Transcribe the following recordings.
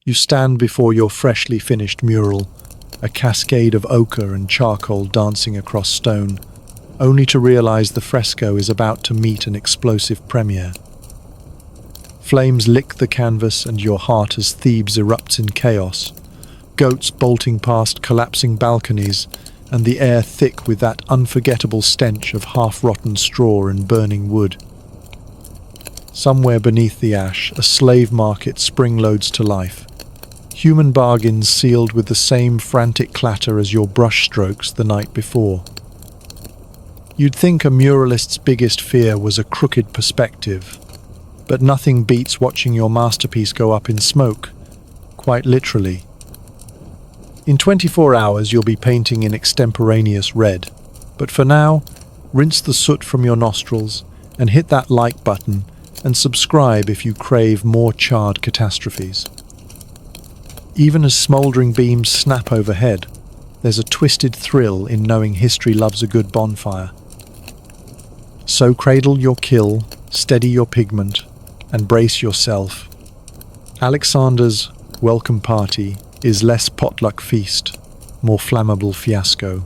You stand before your freshly finished mural, a cascade of ochre and charcoal dancing across stone, only to realize the fresco is about to meet an explosive premiere. Flames lick the canvas and your heart as Thebes erupts in chaos, goats bolting past collapsing balconies, and the air thick with that unforgettable stench of half-rotten straw and burning wood. Somewhere beneath the ash, a slave market spring-loads to life. Human bargains sealed with the same frantic clatter as your brushstrokes the night before. You'd think a muralist's biggest fear was a crooked perspective, but nothing beats watching your masterpiece go up in smoke, quite literally. In 24 hours you'll be painting in extemporaneous red, but for now, rinse the soot from your nostrils and hit that like button and subscribe if you crave more charred catastrophes. Even as smouldering beams snap overhead, there's a twisted thrill in knowing history loves a good bonfire. So cradle your kill, steady your pigment, and brace yourself. Alexander's welcome party is less potluck feast, more flammable fiasco.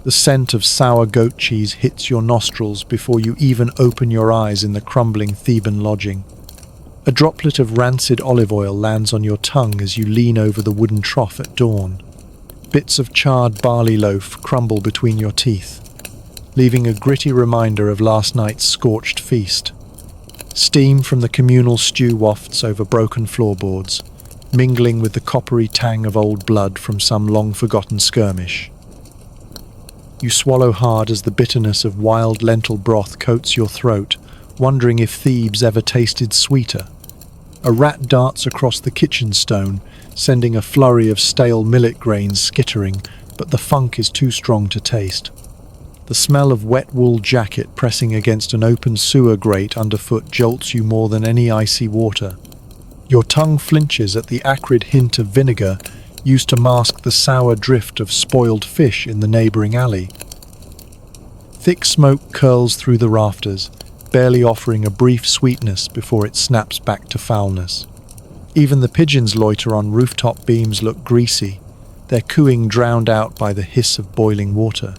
The scent of sour goat cheese hits your nostrils before you even open your eyes in the crumbling Theban lodging. A droplet of rancid olive oil lands on your tongue as you lean over the wooden trough at dawn. Bits of charred barley loaf crumble between your teeth, leaving a gritty reminder of last night's scorched feast. Steam from the communal stew wafts over broken floorboards, mingling with the coppery tang of old blood from some long-forgotten skirmish. You swallow hard as the bitterness of wild lentil broth coats your throat, wondering if Thebes ever tasted sweeter. A rat darts across the kitchen stone, sending a flurry of stale millet grains skittering, but the funk is too strong to taste. The smell of wet wool jacket pressing against an open sewer grate underfoot jolts you more than any icy water. Your tongue flinches at the acrid hint of vinegar used to mask the sour drift of spoiled fish in the neighboring alley. Thick smoke curls through the rafters, barely offering a brief sweetness before it snaps back to foulness. Even the pigeons loiter on rooftop beams look greasy, their cooing drowned out by the hiss of boiling water.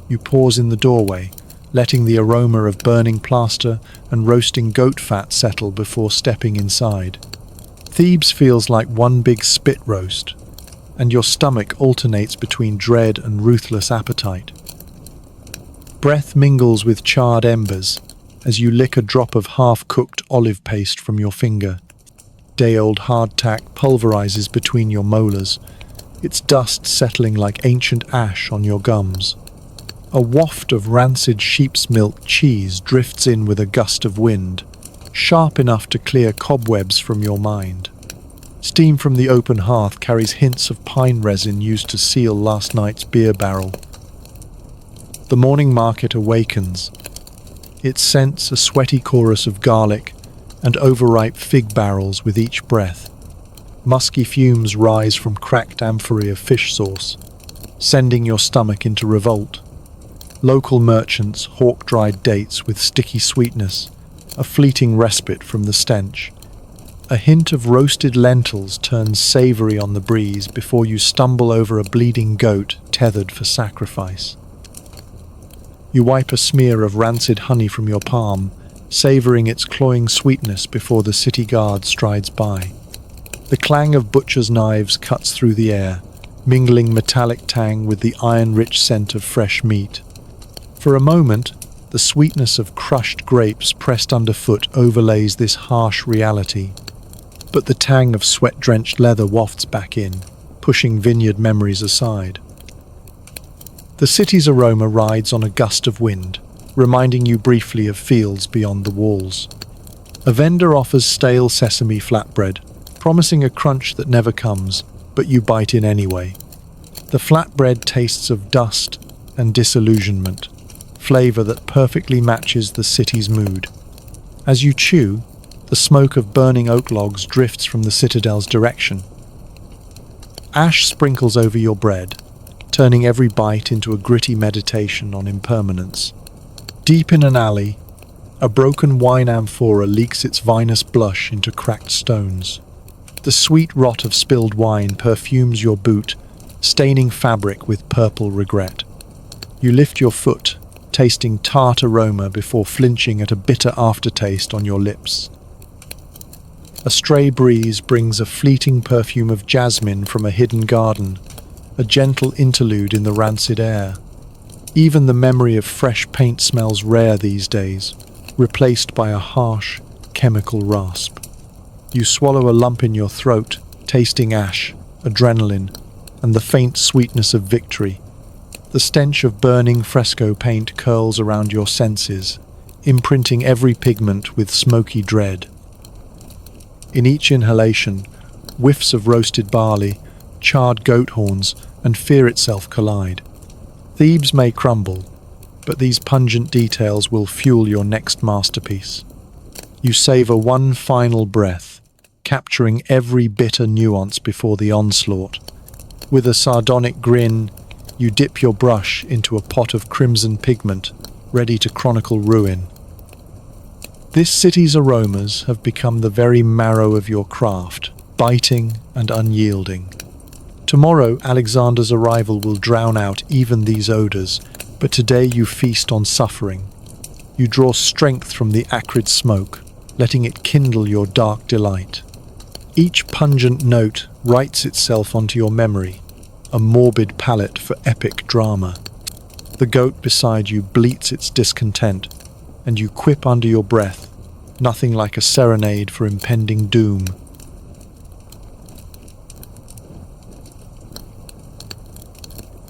You pause in the doorway, letting the aroma of burning plaster and roasting goat fat settle before stepping inside. Thebes feels like one big spit roast, and your stomach alternates between dread and ruthless appetite. Breath mingles with charred embers as you lick a drop of half-cooked olive paste from your finger. Day-old hardtack pulverizes between your molars, its dust settling like ancient ash on your gums. A waft of rancid sheep's milk cheese drifts in with a gust of wind, sharp enough to clear cobwebs from your mind. Steam from the open hearth carries hints of pine resin used to seal last night's beer barrel. The morning market awakens. It scents a sweaty chorus of garlic and overripe fig barrels with each breath. Musky fumes rise from cracked amphorae of fish sauce, sending your stomach into revolt. Local merchants hawk dried dates with sticky sweetness, a fleeting respite from the stench. A hint of roasted lentils turns savory on the breeze before you stumble over a bleeding goat tethered for sacrifice. You wipe a smear of rancid honey from your palm, savoring its cloying sweetness before the city guard strides by. The clang of butcher's knives cuts through the air, mingling metallic tang with the iron-rich scent of fresh meat. For a moment, the sweetness of crushed grapes pressed underfoot overlays this harsh reality. But the tang of sweat-drenched leather wafts back in, pushing vineyard memories aside. The city's aroma rides on a gust of wind, reminding you briefly of fields beyond the walls. A vendor offers stale sesame flatbread, promising a crunch that never comes, but you bite in anyway. The flatbread tastes of dust and disillusionment, flavor that perfectly matches the city's mood. As you chew, the smoke of burning oak logs drifts from the citadel's direction. Ash sprinkles over your bread, turning every bite into a gritty meditation on impermanence. Deep in an alley, A broken wine amphora leaks its vinous blush into cracked stones. The sweet rot of spilled wine perfumes your boot, staining fabric with purple regret. You lift your foot, tasting tart aroma before flinching at a bitter aftertaste on your lips. A stray breeze brings a fleeting perfume of jasmine from a hidden garden, a gentle interlude in the rancid air. Even the memory of fresh paint smells rare these days, replaced by a harsh, chemical rasp. You swallow a lump in your throat, tasting ash, adrenaline, and the faint sweetness of victory. The stench of burning fresco paint curls around your senses, imprinting every pigment with smoky dread. In each inhalation, whiffs of roasted barley, charred goat horns, and fear itself collide. Thebes may crumble, but these pungent details will fuel your next masterpiece. You savor one final breath, capturing every bitter nuance before the onslaught. With a sardonic grin, you dip your brush into a pot of crimson pigment, ready to chronicle ruin. This city's aromas have become the very marrow of your craft, biting and unyielding. Tomorrow, Alexander's arrival will drown out even these odors, but today you feast on suffering. You draw strength from the acrid smoke, letting it kindle your dark delight. Each pungent note writes itself onto your memory, a morbid palette for epic drama. The goat beside you bleats its discontent, and you quip under your breath, nothing like a serenade for impending doom.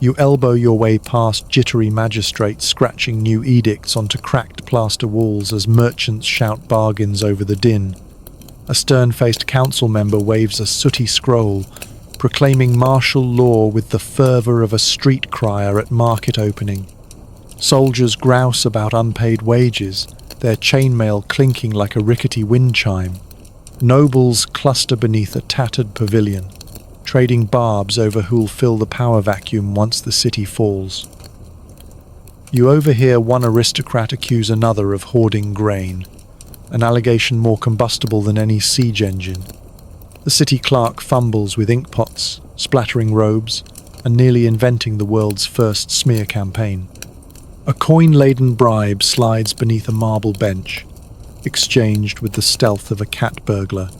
You elbow your way past jittery magistrates scratching new edicts onto cracked plaster walls as merchants shout bargains over the din. A stern-faced council member waves a sooty scroll, proclaiming martial law with the fervour of a street crier at market opening. Soldiers grouse about unpaid wages, their chainmail clinking like a rickety wind chime. Nobles cluster beneath a tattered pavilion, trading barbs over who'll fill the power vacuum once the city falls. You overhear one aristocrat accuse another of hoarding grain, an allegation more combustible than any siege engine. The city clerk fumbles with inkpots, splattering robes, and nearly inventing the world's first smear campaign. A coin-laden bribe slides beneath a marble bench, exchanged with the stealth of a cat burglar.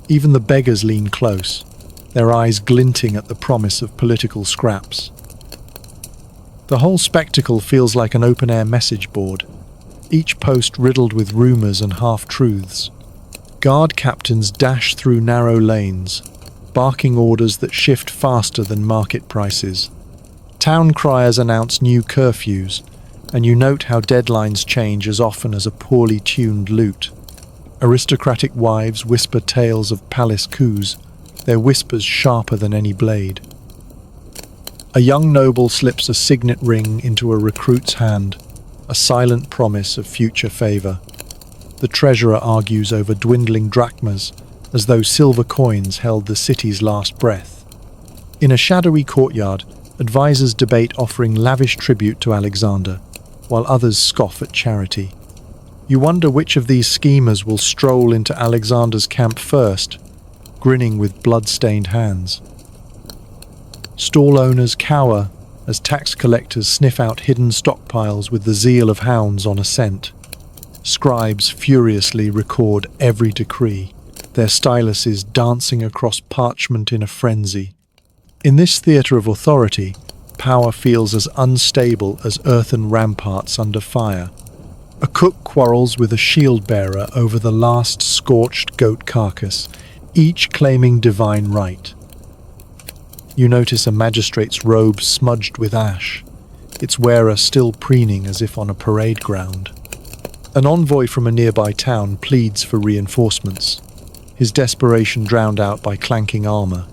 Even the beggars lean close, their eyes glinting at the promise of political scraps. The whole spectacle feels like an open-air message board, each post riddled with rumours and half-truths. Guard captains dash through narrow lanes, barking orders that shift faster than market prices. Town criers announce new curfews, and you note how deadlines change as often as a poorly tuned lute. Aristocratic wives whisper tales of palace coups, their whispers sharper than any blade. A young noble slips a signet ring into a recruit's hand, a silent promise of future favour. The treasurer argues over dwindling drachmas, as though silver coins held the city's last breath. In a shadowy courtyard, advisors debate offering lavish tribute to Alexander, while others scoff at charity. You wonder which of these schemers will stroll into Alexander's camp first, grinning with blood-stained hands. Stall owners cower as tax collectors sniff out hidden stockpiles with the zeal of hounds on a scent. Scribes furiously record every decree, their styluses dancing across parchment in a frenzy. In this theatre of authority, power feels as unstable as earthen ramparts under fire. A cook quarrels with a shield-bearer over the last scorched goat carcass, each claiming divine right. You notice a magistrate's robe smudged with ash, its wearer still preening as if on a parade ground. An envoy from a nearby town pleads for reinforcements, his desperation drowned out by clanking armour.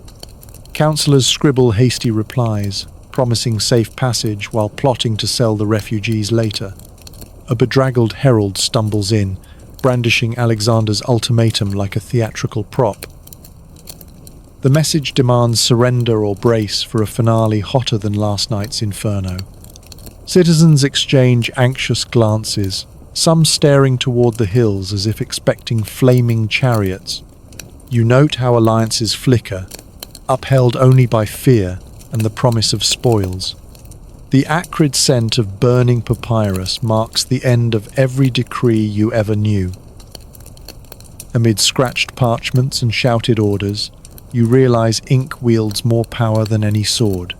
Councillors scribble hasty replies, promising safe passage while plotting to sell the refugees later. A bedraggled herald stumbles in, brandishing Alexander's ultimatum like a theatrical prop. The message demands surrender or brace for a finale hotter than last night's inferno. Citizens exchange anxious glances, some staring toward the hills as if expecting flaming chariots. You note how alliances flicker, upheld only by fear and the promise of spoils. The acrid scent of burning papyrus marks the end of every decree you ever knew. Amid scratched parchments and shouted orders, you realize ink wields more power than any sword.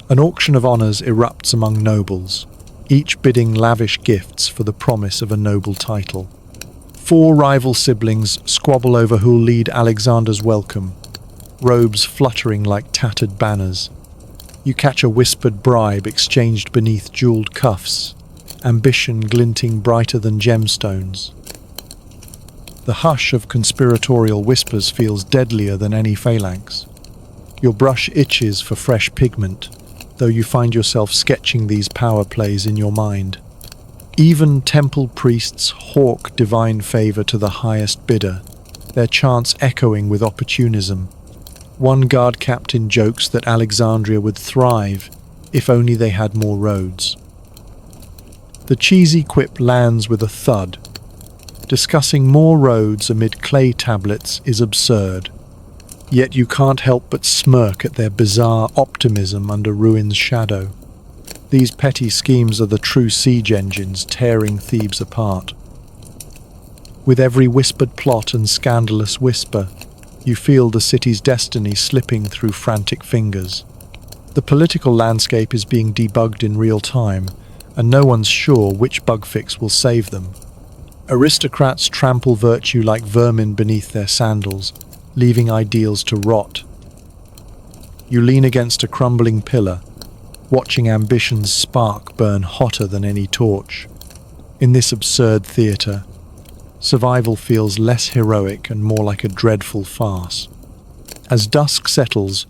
An auction of honors erupts among nobles, each bidding lavish gifts for the promise of a noble title. 4 rival siblings squabble over who'll lead Alexander's welcome, robes fluttering like tattered banners. You catch a whispered bribe exchanged beneath jeweled cuffs, ambition glinting brighter than gemstones. The hush of conspiratorial whispers feels deadlier than any phalanx. Your brush itches for fresh pigment, though you find yourself sketching these power plays in your mind. Even temple priests hawk divine favor to the highest bidder, their chants echoing with opportunism. One guard captain jokes that Alexandria would thrive if only they had more roads. The cheesy quip lands with a thud. Discussing more roads amid clay tablets is absurd. Yet you can't help but smirk at their bizarre optimism under ruin's shadow. These petty schemes are the true siege engines tearing Thebes apart. With every whispered plot and scandalous whisper, you feel the city's destiny slipping through frantic fingers. The political landscape is being debugged in real time, and no one's sure which bug fix will save them. Aristocrats trample virtue like vermin beneath their sandals, leaving ideals to rot. You lean against a crumbling pillar, watching ambition's spark burn hotter than any torch. In this absurd theatre, survival feels less heroic and more like a dreadful farce. As dusk settles,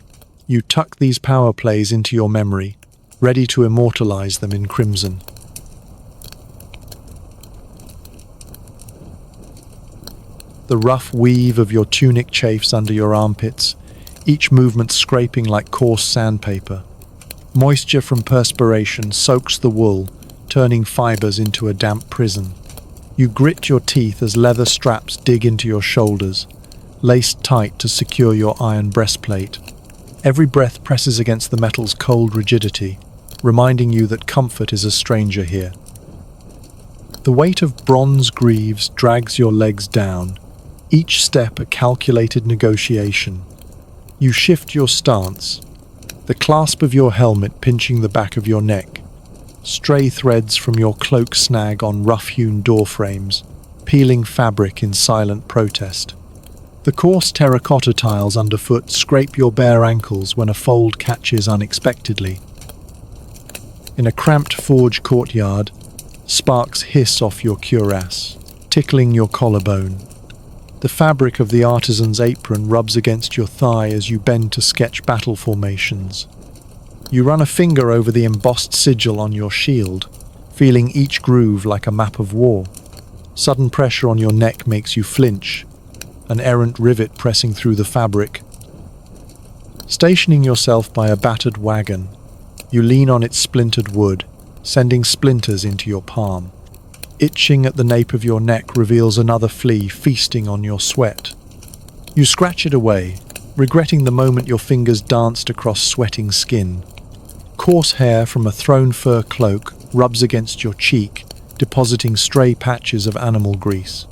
you tuck these power plays into your memory, ready to immortalize them in crimson. The rough weave of your tunic chafes under your armpits, each movement scraping like coarse sandpaper. Moisture from perspiration soaks the wool, turning fibers into a damp prison. You grit your teeth as leather straps dig into your shoulders, laced tight to secure your iron breastplate. Every breath presses against the metal's cold rigidity, reminding you that comfort is a stranger here. The weight of bronze greaves drags your legs down, each step a calculated negotiation. You shift your stance, the clasp of your helmet pinching the back of your neck. Stray threads from your cloak snag on rough-hewn door frames, peeling fabric in silent protest. The coarse terracotta tiles underfoot scrape your bare ankles when a fold catches unexpectedly. In a cramped forge courtyard, sparks hiss off your cuirass, tickling your collarbone. The fabric of the artisan's apron rubs against your thigh as you bend to sketch battle formations. You run a finger over the embossed sigil on your shield, feeling each groove like a map of war. Sudden pressure on your neck makes you flinch, an errant rivet pressing through the fabric. Stationing yourself by a battered wagon, you lean on its splintered wood, sending splinters into your palm. Itching at the nape of your neck reveals another flea feasting on your sweat. You scratch it away, regretting the moment your fingers danced across sweating skin. Coarse hair from a thrown fur cloak rubs against your cheek, depositing stray patches of animal grease.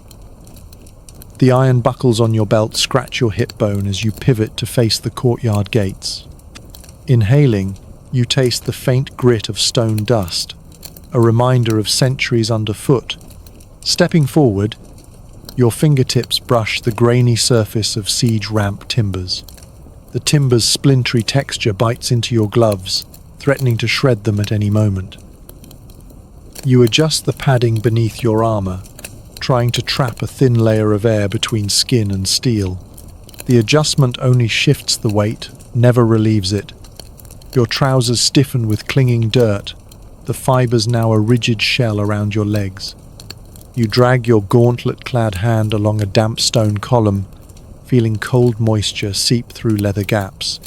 The iron buckles on your belt scratch your hip bone as you pivot to face the courtyard gates. Inhaling, you taste the faint grit of stone dust, a reminder of centuries underfoot. Stepping forward, your fingertips brush the grainy surface of siege ramp timbers. The timber's splintery texture bites into your gloves, threatening to shred them at any moment. You adjust the padding beneath your armor, trying to trap a thin layer of air between skin and steel. The adjustment only shifts the weight, never relieves it. Your trousers stiffen with clinging dirt, the fibers now a rigid shell around your legs. You drag your gauntlet-clad hand along a damp stone column, feeling cold moisture seep through leather gaps.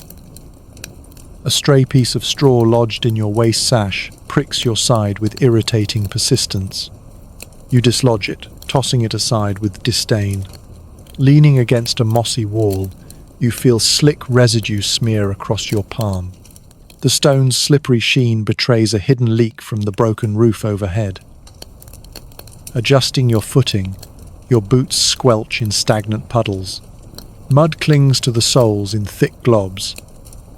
A stray piece of straw lodged in your waist sash pricks your side with irritating persistence. You dislodge it, tossing it aside with disdain. Leaning against a mossy wall, you feel slick residue smear across your palm. The stone's slippery sheen betrays a hidden leak from the broken roof overhead. Adjusting your footing, your boots squelch in stagnant puddles. Mud clings to the soles in thick globs,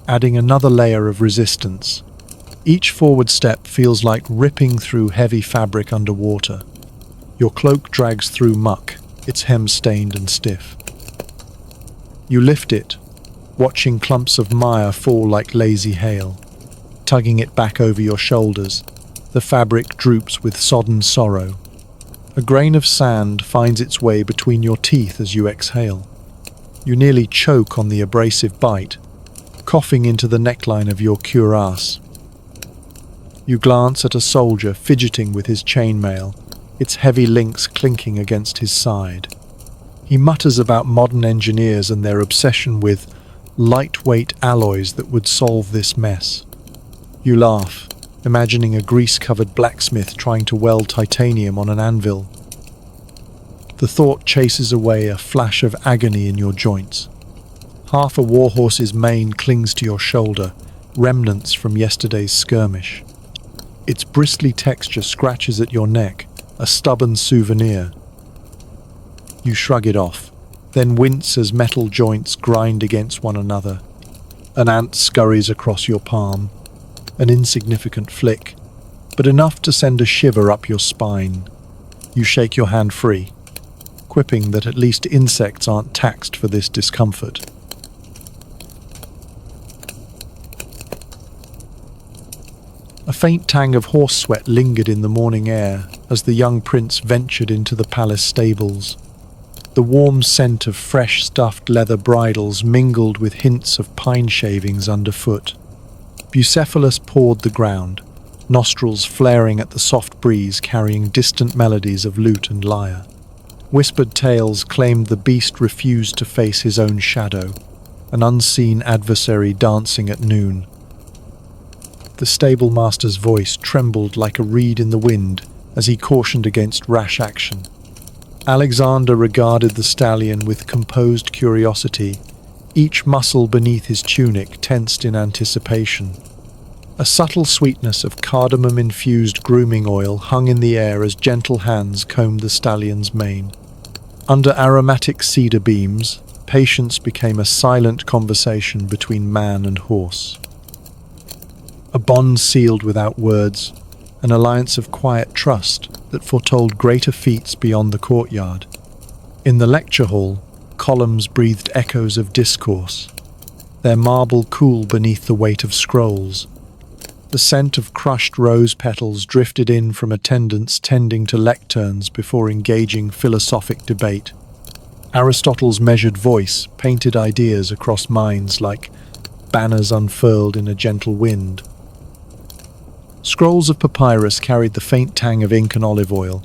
adding another layer of resistance. Each forward step feels like ripping through heavy fabric underwater. Your cloak drags through muck, its hem stained and stiff. You lift it, watching clumps of mire fall like lazy hail. Tugging it back over your shoulders, the fabric droops with sodden sorrow. A grain of sand finds its way between your teeth as you exhale. You nearly choke on the abrasive bite, coughing into the neckline of your cuirass. You glance at a soldier fidgeting with his chainmail, its heavy links clinking against his side. He mutters about modern engineers and their obsession with lightweight alloys that would solve this mess. You laugh, imagining a grease-covered blacksmith trying to weld titanium on an anvil. The thought chases away a flash of agony in your joints. Half a warhorse's mane clings to your shoulder, remnants from yesterday's skirmish. Its bristly texture scratches at your neck, a stubborn souvenir. You shrug it off, then wince as metal joints grind against one another. An ant scurries across your palm, an insignificant flick, but enough to send a shiver up your spine. You shake your hand free, quipping that at least insects aren't taxed for this discomfort. A faint tang of horse sweat lingered in the morning air as the young prince ventured into the palace stables. The warm scent of fresh stuffed leather bridles mingled with hints of pine shavings underfoot. Bucephalus pawed the ground, nostrils flaring at the soft breeze carrying distant melodies of lute and lyre. Whispered tales claimed the beast refused to face his own shadow, an unseen adversary dancing at noon. The stable master's voice trembled like a reed in the wind as he cautioned against rash action. Alexander regarded the stallion with composed curiosity, each muscle beneath his tunic tensed in anticipation. A subtle sweetness of cardamom-infused grooming oil hung in the air as gentle hands combed the stallion's mane. Under aromatic cedar beams, patience became a silent conversation between man and horse. A bond sealed without words, an alliance of quiet trust that foretold greater feats beyond the courtyard. In the lecture hall, columns breathed echoes of discourse, their marble cool beneath the weight of scrolls. The scent of crushed rose petals drifted in from attendants tending to lecterns before engaging philosophic debate. Aristotle's measured voice painted ideas across minds like banners unfurled in a gentle wind. Scrolls of papyrus carried the faint tang of ink and olive oil,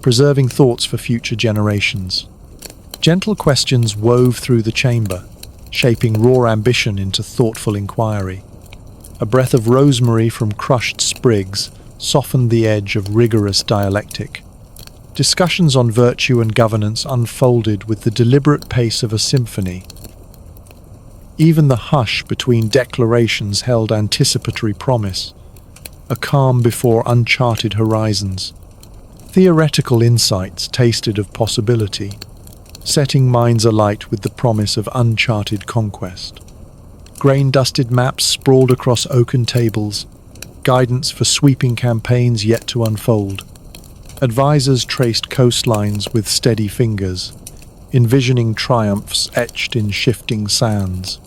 preserving thoughts for future generations. Gentle questions wove through the chamber, shaping raw ambition into thoughtful inquiry. A breath of rosemary from crushed sprigs softened the edge of rigorous dialectic. Discussions on virtue and governance unfolded with the deliberate pace of a symphony. Even the hush between declarations held anticipatory promise, a calm before uncharted horizons. Theoretical insights tasted of possibility, setting minds alight with the promise of uncharted conquest. Grain-dusted maps sprawled across oaken tables, guidance for sweeping campaigns yet to unfold. Advisors traced coastlines with steady fingers, envisioning triumphs etched in shifting sands.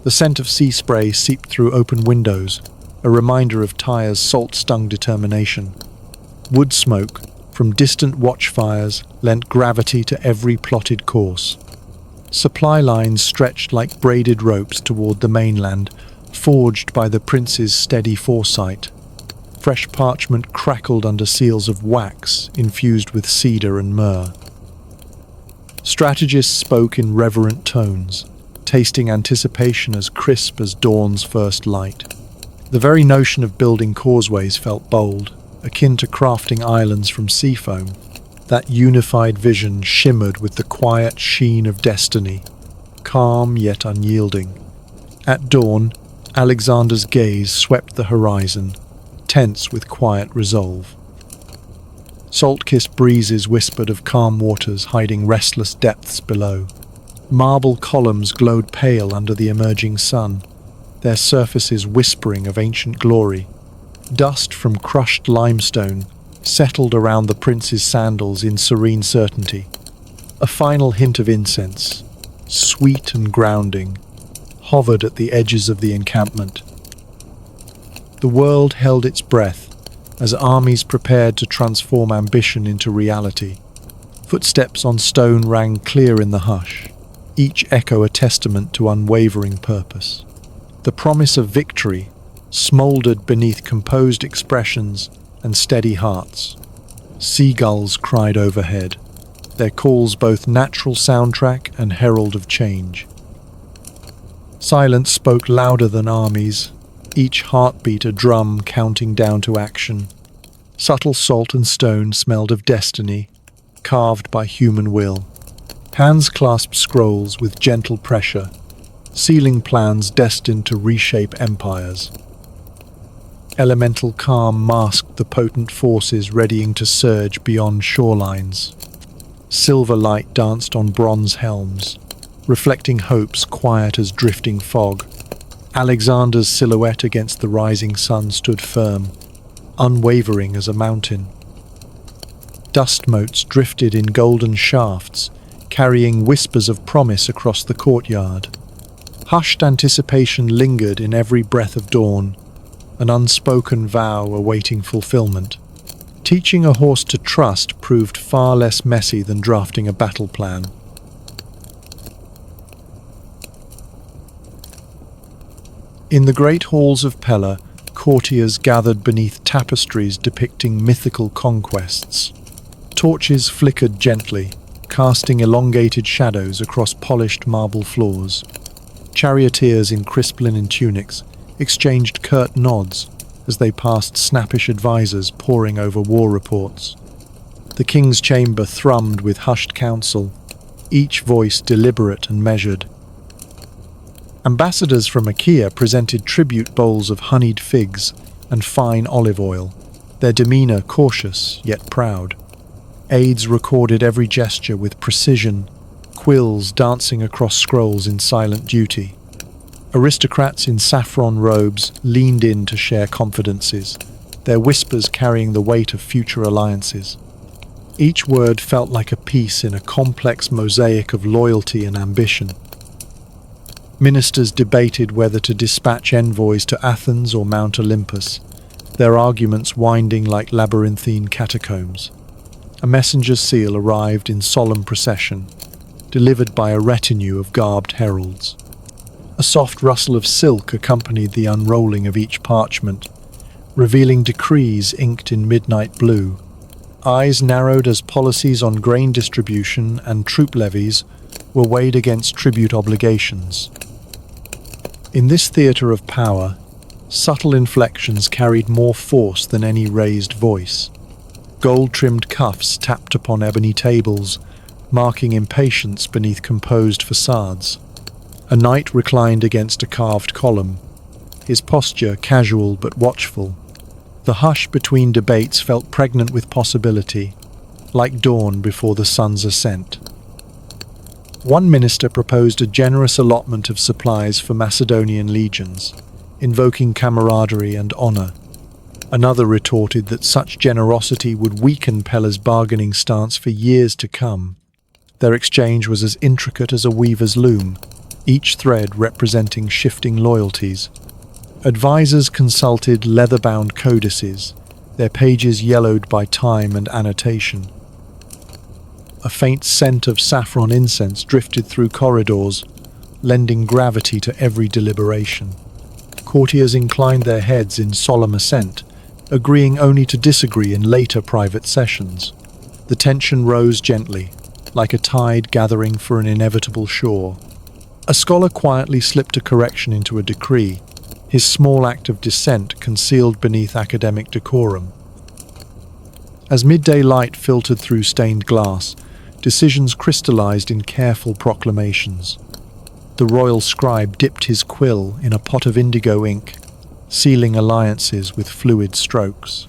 The scent of sea spray seeped through open windows, a reminder of Tyre's salt-stung determination. Wood smoke from distant watchfires lent gravity to every plotted course. Supply lines stretched like braided ropes toward the mainland, forged by the prince's steady foresight. Fresh parchment crackled under seals of wax infused with cedar and myrrh. Strategists spoke in reverent tones, tasting anticipation as crisp as dawn's first light. The very notion of building causeways felt bold, akin to crafting islands from seafoam. That unified vision shimmered with the quiet sheen of destiny, calm yet unyielding. At dawn, Alexander's gaze swept the horizon, tense with quiet resolve. Salt-kissed breezes whispered of calm waters hiding restless depths below. Marble columns glowed pale under the emerging sun, their surfaces whispering of ancient glory. Dust from crushed limestone settled around the prince's sandals in serene certainty. A final hint of incense, sweet and grounding, hovered at the edges of the encampment. The world held its breath as armies prepared to transform ambition into reality. Footsteps on stone rang clear in the hush, each echo a testament to unwavering purpose. The promise of victory smouldered beneath composed expressions and steady hearts. Seagulls cried overhead, their calls both natural soundtrack and herald of change. Silence spoke louder than armies, each heartbeat a drum counting down to action. Subtle salt and stone smelled of destiny, carved by human will. Hands clasped scrolls with gentle pressure, sealing plans destined to reshape empires. Elemental calm masked the potent forces readying to surge beyond shorelines. Silver light danced on bronze helms, reflecting hopes quiet as drifting fog. Alexander's silhouette against the rising sun stood firm, unwavering as a mountain. Dust motes drifted in golden shafts, carrying whispers of promise across the courtyard. Hushed anticipation lingered in every breath of dawn, an unspoken vow awaiting fulfillment. Teaching a horse to trust proved far less messy than drafting a battle plan. In the great halls of Pella, courtiers gathered beneath tapestries depicting mythical conquests. Torches flickered gently, casting elongated shadows across polished marble floors. Charioteers in crisp linen tunics exchanged curt nods as they passed snappish advisors poring over war reports. The king's chamber thrummed with hushed counsel, each voice deliberate and measured. Ambassadors from Achaea presented tribute bowls of honeyed figs and fine olive oil, their demeanor cautious yet proud. Aides recorded every gesture with precision, quills dancing across scrolls in silent duty. Aristocrats in saffron robes leaned in to share confidences, their whispers carrying the weight of future alliances. Each word felt like a piece in a complex mosaic of loyalty and ambition. Ministers debated whether to dispatch envoys to Athens or Mount Olympus, their arguments winding like labyrinthine catacombs. A messenger's seal arrived in solemn procession, delivered by a retinue of garbed heralds. A soft rustle of silk accompanied the unrolling of each parchment, revealing decrees inked in midnight blue. Eyes narrowed as policies on grain distribution and troop levies were weighed against tribute obligations. In this theatre of power, subtle inflections carried more force than any raised voice. Gold-trimmed cuffs tapped upon ebony tables, marking impatience beneath composed facades. A knight reclined against a carved column, his posture casual but watchful. The hush between debates felt pregnant with possibility, like dawn before the sun's ascent. One minister proposed a generous allotment of supplies for Macedonian legions, invoking camaraderie and honor. Another retorted that such generosity would weaken Pella's bargaining stance for years to come. Their exchange was as intricate as a weaver's loom, each thread representing shifting loyalties. Advisors consulted leather-bound codices, their pages yellowed by time and annotation. A faint scent of saffron incense drifted through corridors, lending gravity to every deliberation. Courtiers inclined their heads in solemn assent, agreeing only to disagree in later private sessions. The tension rose gently, like a tide gathering for an inevitable shore. A scholar quietly slipped a correction into a decree, his small act of dissent concealed beneath academic decorum. As midday light filtered through stained glass, decisions crystallized in careful proclamations. The royal scribe dipped his quill in a pot of indigo ink, sealing alliances with fluid strokes.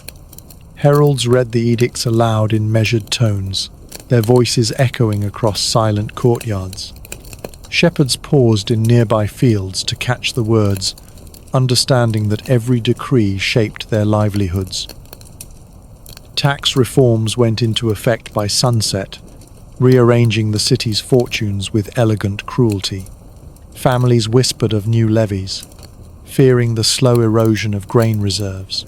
Heralds read the edicts aloud in measured tones, their voices echoing across silent courtyards. Shepherds paused in nearby fields to catch the words, understanding that every decree shaped their livelihoods. Tax reforms went into effect by sunset, rearranging the city's fortunes with elegant cruelty. Families whispered of new levies, fearing the slow erosion of grain reserves.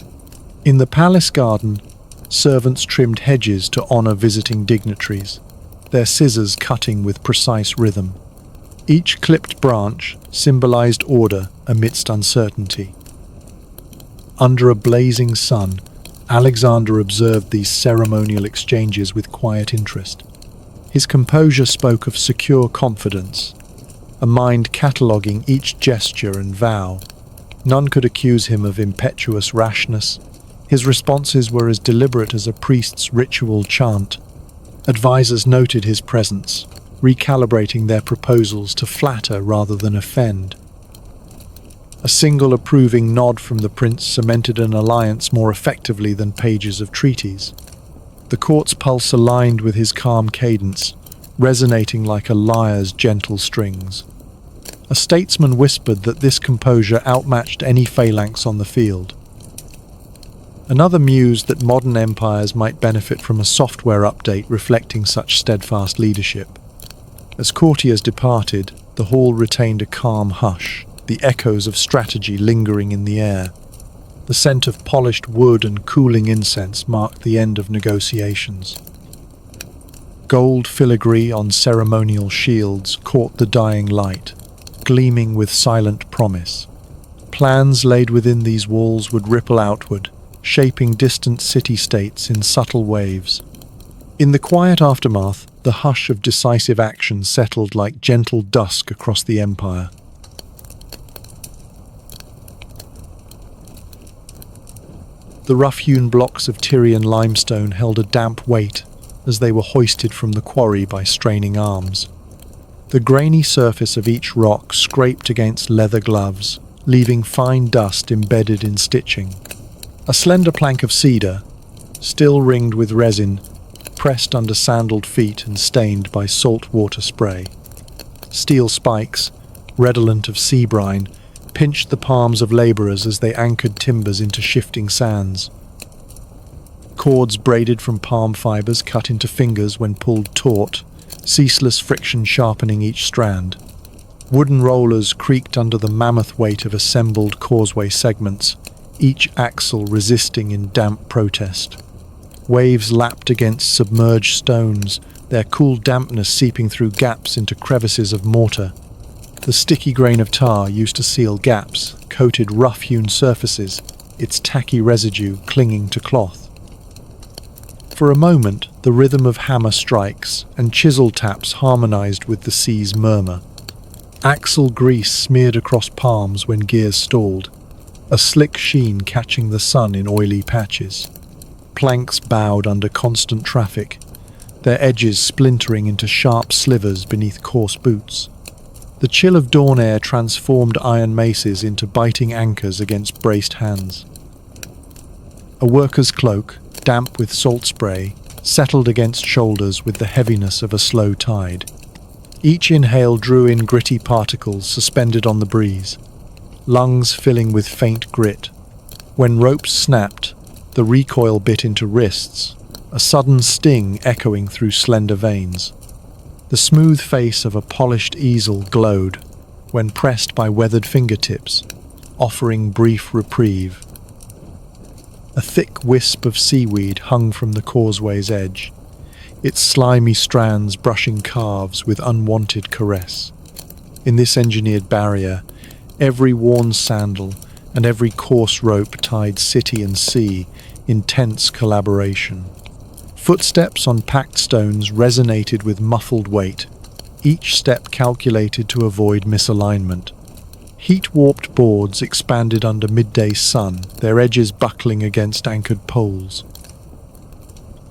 In the palace garden, servants trimmed hedges to honor visiting dignitaries, their scissors cutting with precise rhythm. Each clipped branch symbolized order amidst uncertainty. Under a blazing sun, Alexander observed these ceremonial exchanges with quiet interest. His composure spoke of secure confidence, a mind cataloguing each gesture and vow. None could accuse him of impetuous rashness. His responses were as deliberate as a priest's ritual chant. Advisors noted his presence, recalibrating their proposals to flatter rather than offend. A single approving nod from the prince cemented an alliance more effectively than pages of treaties. The court's pulse aligned with his calm cadence, resonating like a lyre's gentle strings. A statesman whispered that this composure outmatched any phalanx on the field. Another mused that modern empires might benefit from a software update reflecting such steadfast leadership. As courtiers departed, the hall retained a calm hush, the echoes of strategy lingering in the air. The scent of polished wood and cooling incense marked the end of negotiations. Gold filigree on ceremonial shields caught the dying light, gleaming with silent promise. Plans laid within these walls would ripple outward, shaping distant city-states in subtle waves. In the quiet aftermath, the hush of decisive action settled like gentle dusk across the empire. The rough-hewn blocks of Tyrian limestone held a damp weight as they were hoisted from the quarry by straining arms. The grainy surface of each rock scraped against leather gloves, leaving fine dust embedded in stitching. A slender plank of cedar, still ringed with resin, pressed under sandaled feet and stained by salt water spray. Steel spikes, redolent of sea brine, pinched the palms of laborers as they anchored timbers into shifting sands. Cords braided from palm fibers cut into fingers when pulled taut, ceaseless friction sharpening each strand. Wooden rollers creaked under the mammoth weight of assembled causeway segments, each axle resisting in damp protest. Waves lapped against submerged stones, their cool dampness seeping through gaps into crevices of mortar. The sticky grain of tar used to seal gaps, coated rough-hewn surfaces, its tacky residue clinging to cloth. For a moment, the rhythm of hammer strikes and chisel taps harmonized with the sea's murmur. Axle grease smeared across palms when gears stalled, a slick sheen catching the sun in oily patches. Planks bowed under constant traffic, their edges splintering into sharp slivers beneath coarse boots. The chill of dawn air transformed iron maces into biting anchors against braced hands. A worker's cloak, damp with salt spray, settled against shoulders with the heaviness of a slow tide. Each inhale drew in gritty particles suspended on the breeze, lungs filling with faint grit. When ropes snapped, the recoil bit into wrists, a sudden sting echoing through slender veins. The smooth face of a polished easel glowed when pressed by weathered fingertips, offering brief reprieve. A thick wisp of seaweed hung from the causeway's edge, its slimy strands brushing calves with unwanted caress. In this engineered barrier, every worn sandal and every coarse rope tied city and sea in tense collaboration. Footsteps on packed stones resonated with muffled weight, each step calculated to avoid misalignment. Heat-warped boards expanded under midday sun, their edges buckling against anchored poles.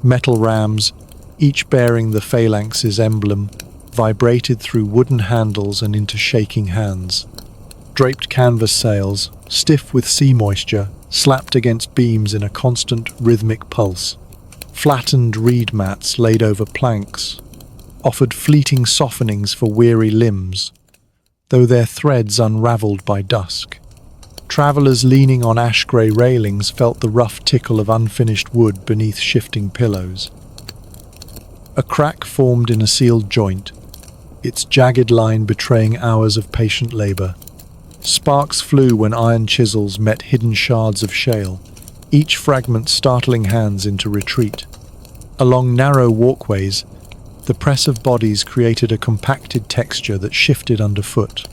Metal rams, each bearing the phalanx's emblem, vibrated through wooden handles and into shaking hands. Draped canvas sails, stiff with sea moisture, slapped against beams in a constant rhythmic pulse. Flattened reed mats laid over planks offered fleeting softenings for weary limbs, though their threads unravelled by dusk. Travellers leaning on ash-grey railings felt the rough tickle of unfinished wood beneath shifting pillows. A crack formed in a sealed joint, its jagged line betraying hours of patient labour. Sparks flew when iron chisels met hidden shards of shale, each fragment startling hands into retreat. Along narrow walkways, the press of bodies created a compacted texture that shifted underfoot.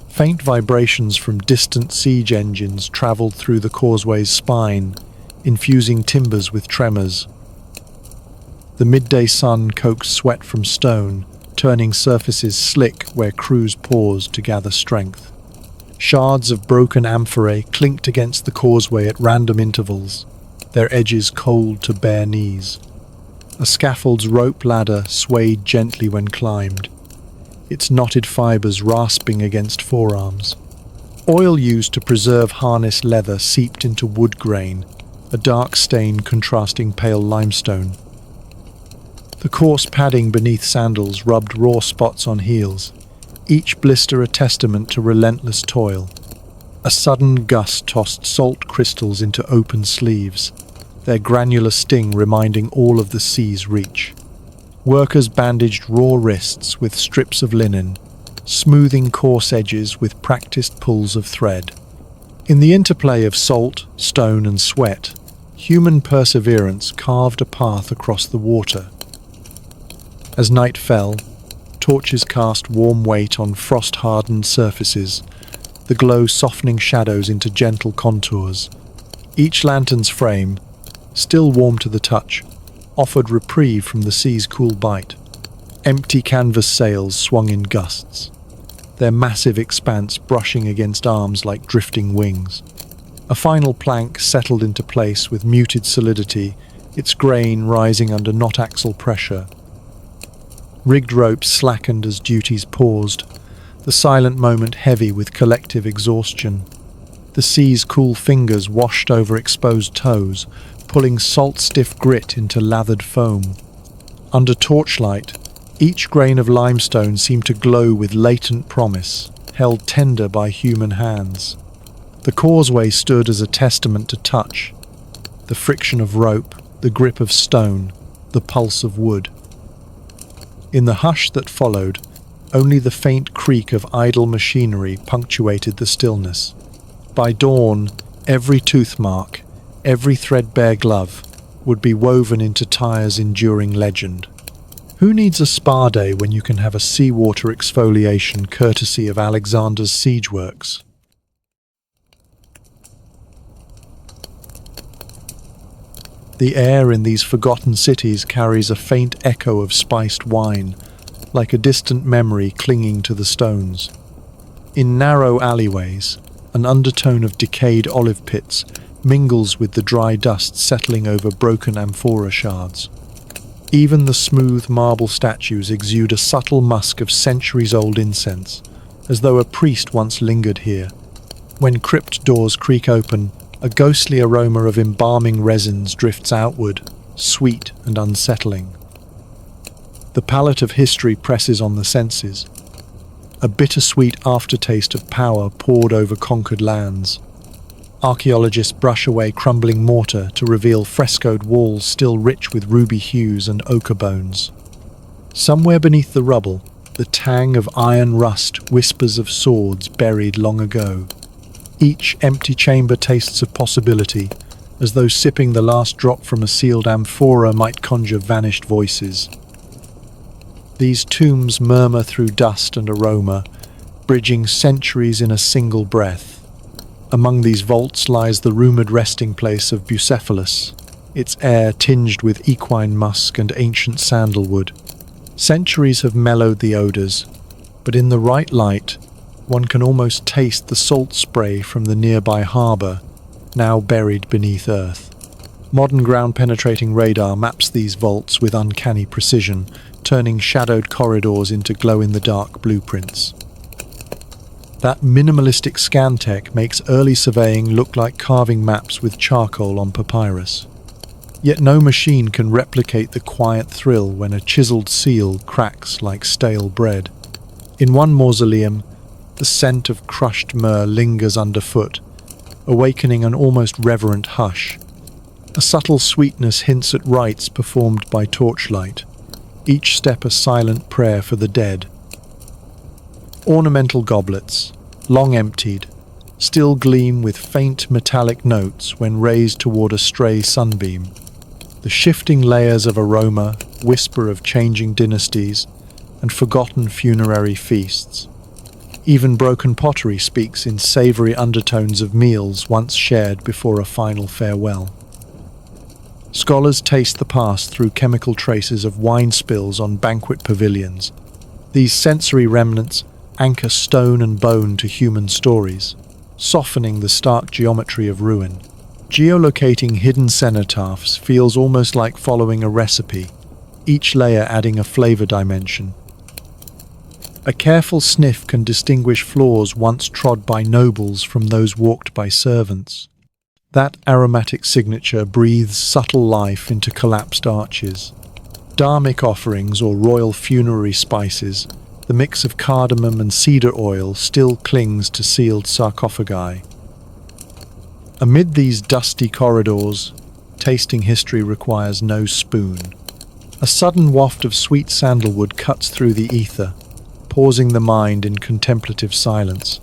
Faint vibrations from distant siege engines travelled through the causeway's spine, infusing timbers with tremors. The midday sun coaxed sweat from stone, turning surfaces slick where crews paused to gather strength. Shards of broken amphorae clinked against the causeway at random intervals, their edges cold to bare knees. A scaffold's rope ladder swayed gently when climbed, its knotted fibres rasping against forearms. Oil used to preserve harness leather seeped into wood grain, a dark stain contrasting pale limestone. The coarse padding beneath sandals rubbed raw spots on heels, each blister a testament to relentless toil. A sudden gust tossed salt crystals into open sleeves, their granular sting reminding all of the sea's reach. Workers bandaged raw wrists with strips of linen, smoothing coarse edges with practiced pulls of thread. In the interplay of salt, stone, and sweat, human perseverance carved a path across the water. As night fell, torches cast warm weight on frost-hardened surfaces, the glow softening shadows into gentle contours. Each lantern's frame, still warm to the touch, offered reprieve from the sea's cool bite. Empty canvas sails swung in gusts, their massive expanse brushing against arms like drifting wings. A final plank settled into place with muted solidity, its grain rising under knot-axle pressure. Rigged ropes slackened as duties paused, the silent moment heavy with collective exhaustion. The sea's cool fingers washed over exposed toes, pulling salt-stiff grit into lathered foam. Under torchlight, each grain of limestone seemed to glow with latent promise, held tender by human hands. The causeway stood as a testament to touch, the friction of rope, the grip of stone, the pulse of wood. In the hush that followed, only the faint creak of idle machinery punctuated the stillness. By dawn, every tooth mark, every threadbare glove, would be woven into Tyre's enduring legend. Who needs a spa day when you can have a seawater exfoliation courtesy of Alexander's siege works? The air in these forgotten cities carries a faint echo of spiced wine, like a distant memory clinging to the stones. In narrow alleyways, an undertone of decayed olive pits mingles with the dry dust settling over broken amphora shards. Even the smooth marble statues exude a subtle musk of centuries-old incense, as though a priest once lingered here. When crypt doors creak open, a ghostly aroma of embalming resins drifts outward, sweet and unsettling. The palate of history presses on the senses, a bittersweet aftertaste of power poured over conquered lands. Archaeologists brush away crumbling mortar to reveal frescoed walls still rich with ruby hues and ochre bones. Somewhere beneath the rubble, the tang of iron rust whispers of swords buried long ago. Each empty chamber tastes of possibility, as though sipping the last drop from a sealed amphora might conjure vanished voices. These tombs murmur through dust and aroma, bridging centuries in a single breath. Among these vaults lies the rumoured resting place of Bucephalus, its air tinged with equine musk and ancient sandalwood. Centuries have mellowed the odours, but in the right light, one can almost taste the salt spray from the nearby harbour, now buried beneath earth. Modern ground-penetrating radar maps these vaults with uncanny precision, turning shadowed corridors into glow-in-the-dark blueprints. That minimalistic scan tech makes early surveying look like carving maps with charcoal on papyrus. Yet no machine can replicate the quiet thrill when a chiseled seal cracks like stale bread. In one mausoleum, the scent of crushed myrrh lingers underfoot, awakening an almost reverent hush. A subtle sweetness hints at rites performed by torchlight, each step a silent prayer for the dead. Ornamental goblets, long emptied, still gleam with faint metallic notes when raised toward a stray sunbeam. The shifting layers of aroma whisper of changing dynasties and forgotten funerary feasts. Even broken pottery speaks in savory undertones of meals once shared before a final farewell. Scholars taste the past through chemical traces of wine spills on banquet pavilions. These sensory remnants anchor stone and bone to human stories, softening the stark geometry of ruin. Geolocating hidden cenotaphs feels almost like following a recipe, each layer adding a flavor dimension. A careful sniff can distinguish floors once trod by nobles from those walked by servants. That aromatic signature breathes subtle life into collapsed arches. Dharmic offerings or royal funerary spices, the mix of cardamom and cedar oil still clings to sealed sarcophagi. Amid these dusty corridors, tasting history requires no spoon. A sudden waft of sweet sandalwood cuts through the ether, pausing the mind in contemplative silence.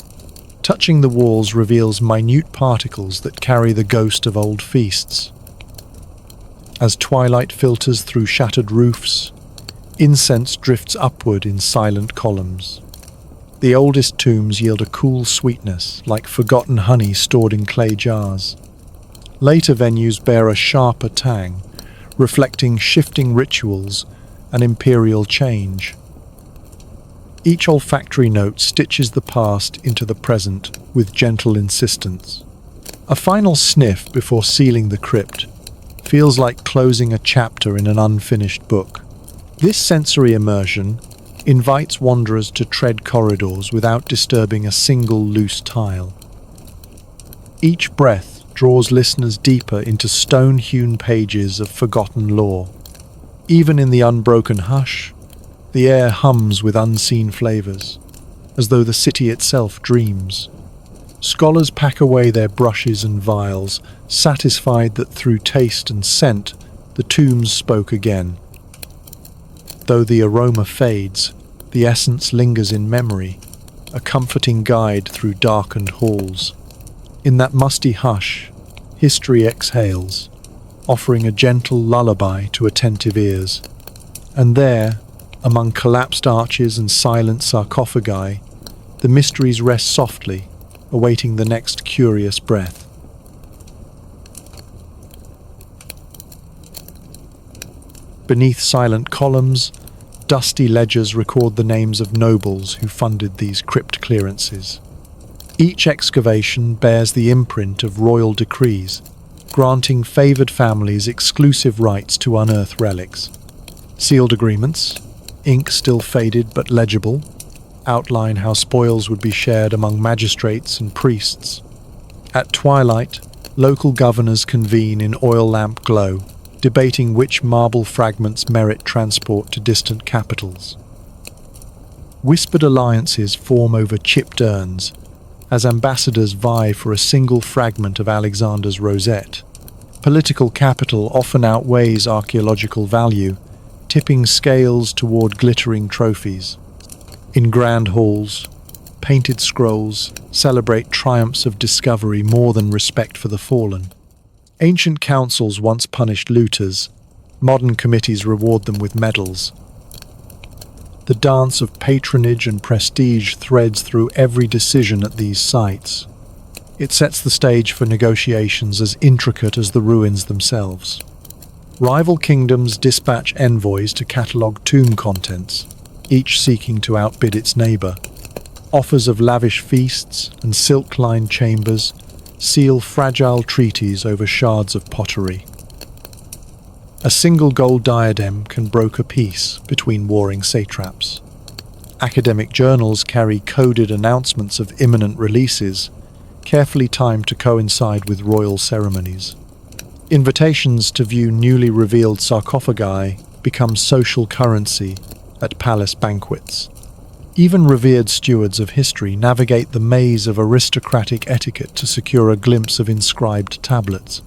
Touching the walls reveals minute particles that carry the ghost of old feasts. As twilight filters through shattered roofs, incense drifts upward in silent columns. The oldest tombs yield a cool sweetness, like forgotten honey stored in clay jars. Later venues bear a sharper tang, reflecting shifting rituals and imperial change. Each olfactory note stitches the past into the present with gentle insistence. A final sniff before sealing the crypt feels like closing a chapter in an unfinished book. This sensory immersion invites wanderers to tread corridors without disturbing a single loose tile. Each breath draws listeners deeper into stone-hewn pages of forgotten lore. Even in the unbroken hush, the air hums with unseen flavors, as though the city itself dreams. Scholars pack away their brushes and vials, satisfied that through taste and scent, the tombs spoke again. Though the aroma fades, the essence lingers in memory, a comforting guide through darkened halls. In that musty hush, history exhales, offering a gentle lullaby to attentive ears. And there, among collapsed arches and silent sarcophagi, the mysteries rest softly, awaiting the next curious breath. Beneath silent columns, dusty ledgers record the names of nobles who funded these crypt clearances. Each excavation bears the imprint of royal decrees, granting favored families exclusive rights to unearth relics. Sealed agreements, ink still faded but legible, outline how spoils would be shared among magistrates and priests. At twilight, local governors convene in oil lamp glow, debating which marble fragments merit transport to distant capitals. Whispered alliances form over chipped urns, as ambassadors vie for a single fragment of Alexander's rosette. Political capital often outweighs archaeological value, tipping scales toward glittering trophies. In grand halls, painted scrolls celebrate triumphs of discovery more than respect for the fallen. Ancient councils once punished looters, modern committees reward them with medals. The dance of patronage and prestige threads through every decision at these sites. It sets the stage for negotiations as intricate as the ruins themselves. Rival kingdoms dispatch envoys to catalogue tomb contents, each seeking to outbid its neighbour. Offers of lavish feasts and silk-lined chambers seal fragile treaties over shards of pottery. A single gold diadem can broker peace between warring satraps. Academic journals carry coded announcements of imminent releases, carefully timed to coincide with royal ceremonies. Invitations to view newly revealed sarcophagi become social currency at palace banquets. Even revered stewards of history navigate the maze of aristocratic etiquette to secure a glimpse of inscribed tablets.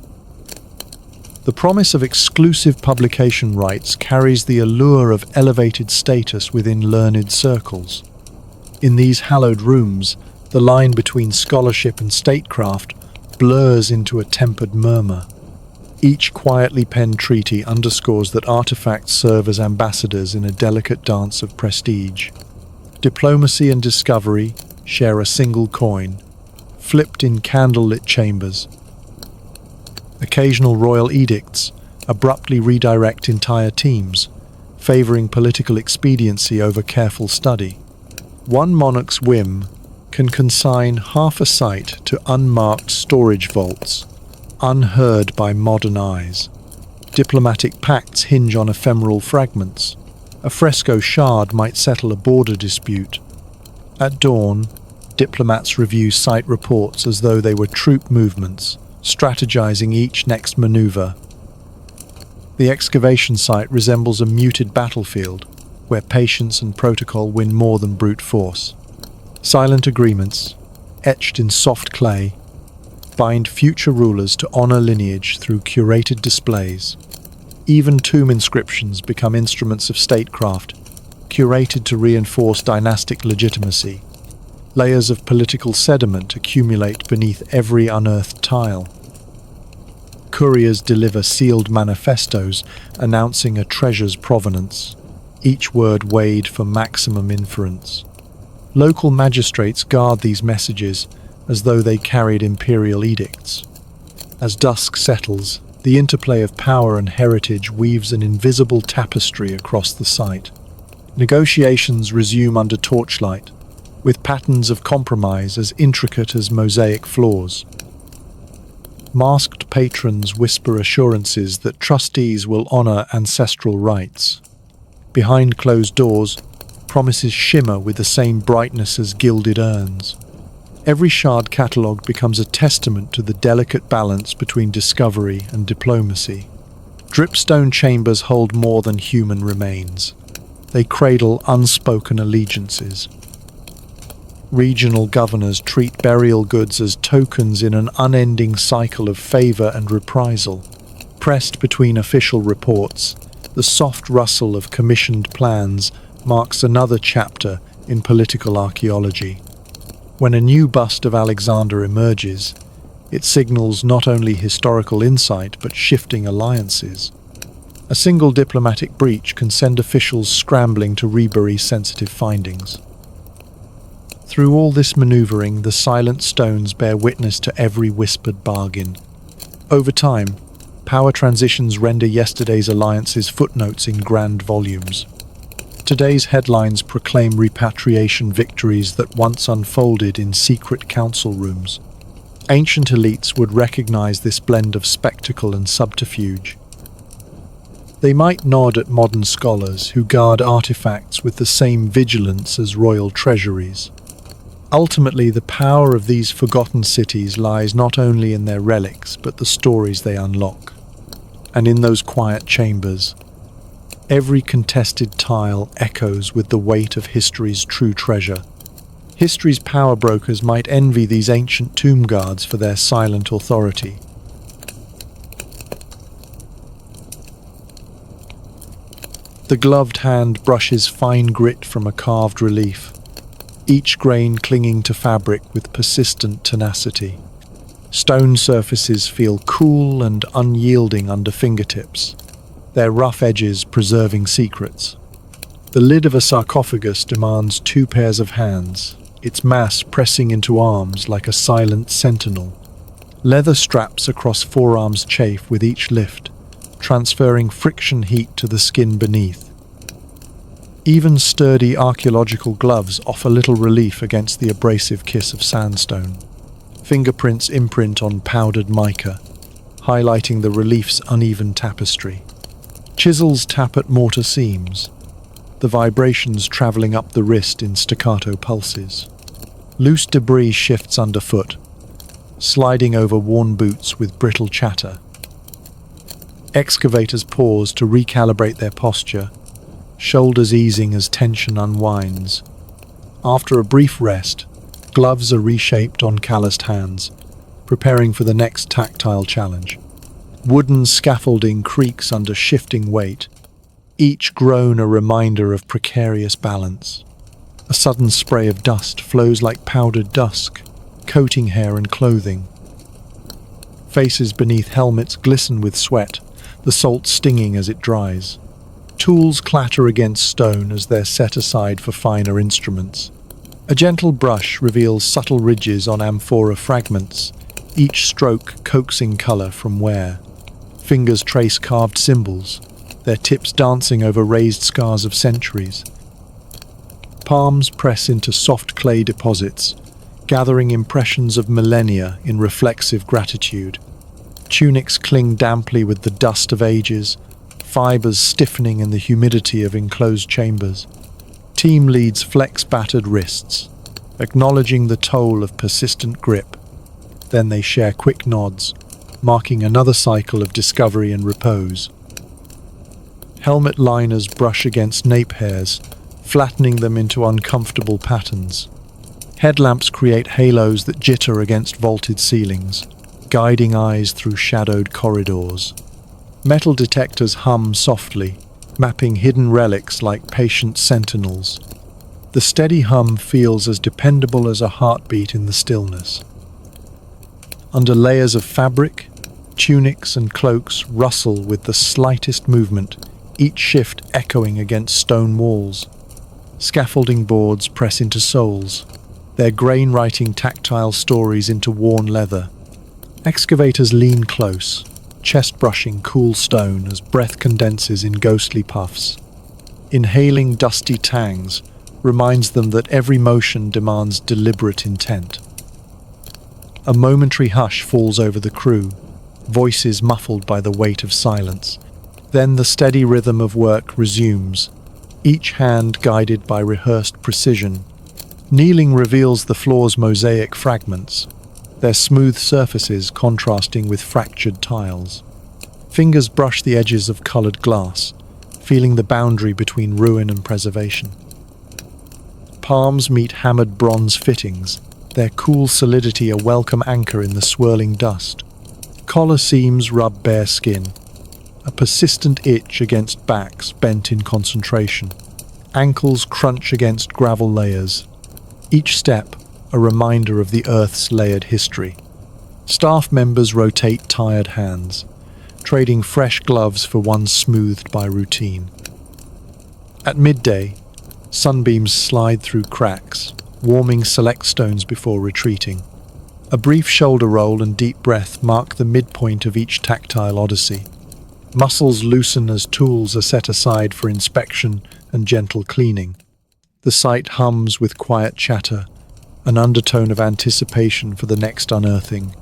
The promise of exclusive publication rights carries the allure of elevated status within learned circles. In these hallowed rooms, the line between scholarship and statecraft blurs into a tempered murmur. Each quietly penned treaty underscores that artifacts serve as ambassadors in a delicate dance of prestige. Diplomacy and discovery share a single coin, flipped in candlelit chambers. Occasional royal edicts abruptly redirect entire teams, favoring political expediency over careful study. One monarch's whim can consign half a site to unmarked storage vaults, unheard by modern eyes. Diplomatic pacts hinge on ephemeral fragments. A fresco shard might settle a border dispute. At dawn, diplomats review site reports as though they were troop movements, strategizing each next maneuver. The excavation site resembles a muted battlefield, where patience and protocol win more than brute force. Silent agreements, etched in soft clay, bind future rulers to honor lineage through curated displays. Even tomb inscriptions become instruments of statecraft, curated to reinforce dynastic legitimacy. Layers of political sediment accumulate beneath every unearthed tile. Couriers deliver sealed manifestos announcing a treasure's provenance, each word weighed for maximum inference. Local magistrates guard these messages as though they carried imperial edicts. As dusk settles, the interplay of power and heritage weaves an invisible tapestry across the site. Negotiations resume under torchlight, with patterns of compromise as intricate as mosaic floors. Masked patrons whisper assurances that trustees will honor ancestral rights. Behind closed doors, promises shimmer with the same brightness as gilded urns. Every shard catalogue becomes a testament to the delicate balance between discovery and diplomacy. Dripstone chambers hold more than human remains. They cradle unspoken allegiances. Regional governors treat burial goods as tokens in an unending cycle of favor and reprisal. Pressed between official reports, the soft rustle of commissioned plans marks another chapter in political archaeology. When a new bust of Alexander emerges, it signals not only historical insight but shifting alliances. A single diplomatic breach can send officials scrambling to rebury sensitive findings. Through all this maneuvering, the silent stones bear witness to every whispered bargain. Over time, power transitions render yesterday's alliances footnotes in grand volumes. Today's headlines proclaim repatriation victories that once unfolded in secret council rooms. Ancient elites would recognize this blend of spectacle and subterfuge. They might nod at modern scholars who guard artifacts with the same vigilance as royal treasuries. Ultimately, the power of these forgotten cities lies not only in their relics, but the stories they unlock. And in those quiet chambers, every contested tile echoes with the weight of history's true treasure. History's power brokers might envy these ancient tomb guards for their silent authority. The gloved hand brushes fine grit from a carved relief, each grain clinging to fabric with persistent tenacity. Stone surfaces feel cool and unyielding under fingertips, their rough edges preserving secrets. The lid of a sarcophagus demands 2 pairs of hands, its mass pressing into arms like a silent sentinel. Leather straps across forearms chafe with each lift, transferring friction heat to the skin beneath. Even sturdy archaeological gloves offer little relief against the abrasive kiss of sandstone. Fingerprints imprint on powdered mica, highlighting the relief's uneven tapestry. Chisels tap at mortar seams, the vibrations traveling up the wrist in staccato pulses. Loose debris shifts underfoot, sliding over worn boots with brittle chatter. Excavators pause to recalibrate their posture, shoulders easing as tension unwinds. After a brief rest, gloves are reshaped on calloused hands, preparing for the next tactile challenge. Wooden scaffolding creaks under shifting weight, each groan a reminder of precarious balance. A sudden spray of dust flows like powdered dusk, coating hair and clothing. Faces beneath helmets glisten with sweat, the salt stinging as it dries. Tools clatter against stone as they're set aside for finer instruments. A gentle brush reveals subtle ridges on amphora fragments, each stroke coaxing color from wear. Fingers trace carved symbols, their tips dancing over raised scars of centuries. Palms press into soft clay deposits, gathering impressions of millennia in reflexive gratitude. Tunics cling damply with the dust of ages, fibers stiffening in the humidity of enclosed chambers. Team leads flex battered wrists, acknowledging the toll of persistent grip. Then they share quick nods, marking another cycle of discovery and repose. Helmet liners brush against nape hairs, flattening them into uncomfortable patterns. Headlamps create halos that jitter against vaulted ceilings, guiding eyes through shadowed corridors. Metal detectors hum softly, mapping hidden relics like patient sentinels. The steady hum feels as dependable as a heartbeat in the stillness. Under layers of fabric, tunics and cloaks rustle with the slightest movement, each shift echoing against stone walls. Scaffolding boards press into soles, their grain writing tactile stories into worn leather. Excavators lean close, chest brushing cool stone as breath condenses in ghostly puffs. Inhaling dusty tangs reminds them that every motion demands deliberate intent. A momentary hush falls over the crew, voices muffled by the weight of silence. Then the steady rhythm of work resumes, each hand guided by rehearsed precision. Kneeling reveals the floor's mosaic fragments, their smooth surfaces contrasting with fractured tiles. Fingers brush the edges of colored glass, feeling the boundary between ruin and preservation. Palms meet hammered bronze fittings, their cool solidity a welcome anchor in the swirling dust. Collar seams rub bare skin, a persistent itch against backs bent in concentration. Ankles crunch against gravel layers, each step a reminder of the Earth's layered history. Staff members rotate tired hands, trading fresh gloves for ones smoothed by routine. At midday, sunbeams slide through cracks, warming select stones before retreating. A brief shoulder roll and deep breath mark the midpoint of each tactile odyssey. Muscles loosen as tools are set aside for inspection and gentle cleaning. The site hums with quiet chatter, an undertone of anticipation for the next unearthing.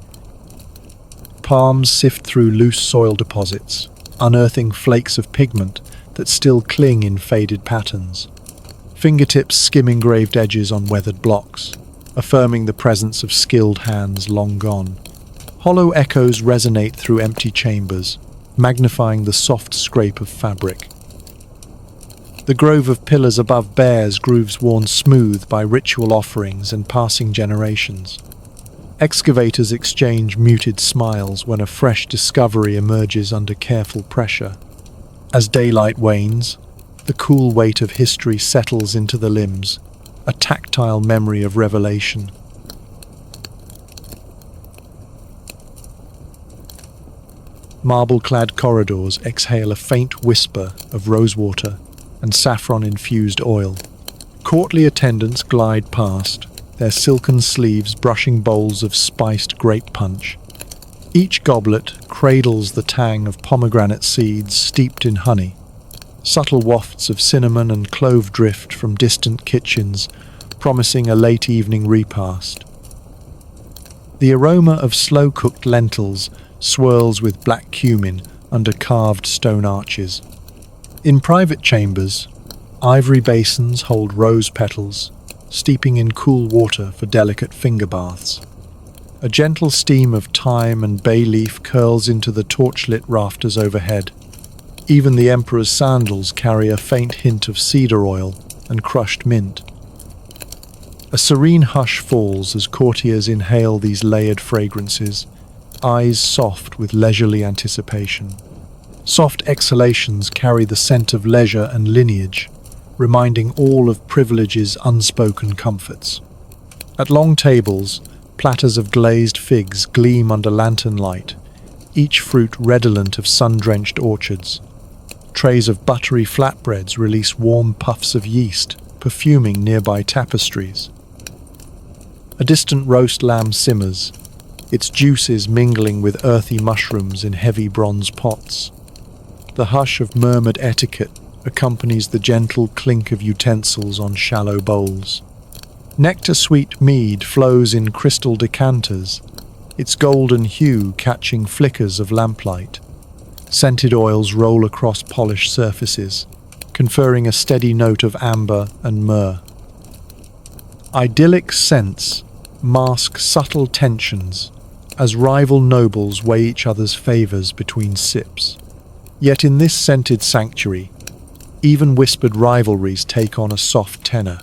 Palms sift through loose soil deposits, unearthing flakes of pigment that still cling in faded patterns. Fingertips skim engraved edges on weathered blocks, affirming the presence of skilled hands long gone. Hollow echoes resonate through empty chambers, magnifying the soft scrape of fabric. The grove of pillars above bears grooves worn smooth by ritual offerings and passing generations. Excavators exchange muted smiles when a fresh discovery emerges under careful pressure. As daylight wanes, the cool weight of history settles into the limbs, a tactile memory of revelation. Marble-clad corridors exhale a faint whisper of rosewater and saffron-infused oil. Courtly attendants glide past, their silken sleeves brushing bowls of spiced grape punch. Each goblet cradles the tang of pomegranate seeds steeped in honey. Subtle wafts of cinnamon and clove drift from distant kitchens, promising a late evening repast. The aroma of slow-cooked lentils swirls with black cumin under carved stone arches. In private chambers, ivory basins hold rose petals, steeping in cool water for delicate finger baths. A gentle steam of thyme and bay leaf curls into the torchlit rafters overhead. Even the emperor's sandals carry a faint hint of cedar oil and crushed mint. A serene hush falls as courtiers inhale these layered fragrances, eyes soft with leisurely anticipation. Soft exhalations carry the scent of leisure and lineage, reminding all of privilege's unspoken comforts. At long tables, platters of glazed figs gleam under lantern light, each fruit redolent of sun-drenched orchards. Trays of buttery flatbreads release warm puffs of yeast, perfuming nearby tapestries. A distant roast lamb simmers, its juices mingling with earthy mushrooms in heavy bronze pots. The hush of murmured etiquette accompanies the gentle clink of utensils on shallow bowls. Nectar-sweet mead flows in crystal decanters, its golden hue catching flickers of lamplight. Scented oils roll across polished surfaces, conferring a steady note of amber and myrrh. Idyllic scents mask subtle tensions as rival nobles weigh each other's favors between sips. Yet in this scented sanctuary, even whispered rivalries take on a soft tenor.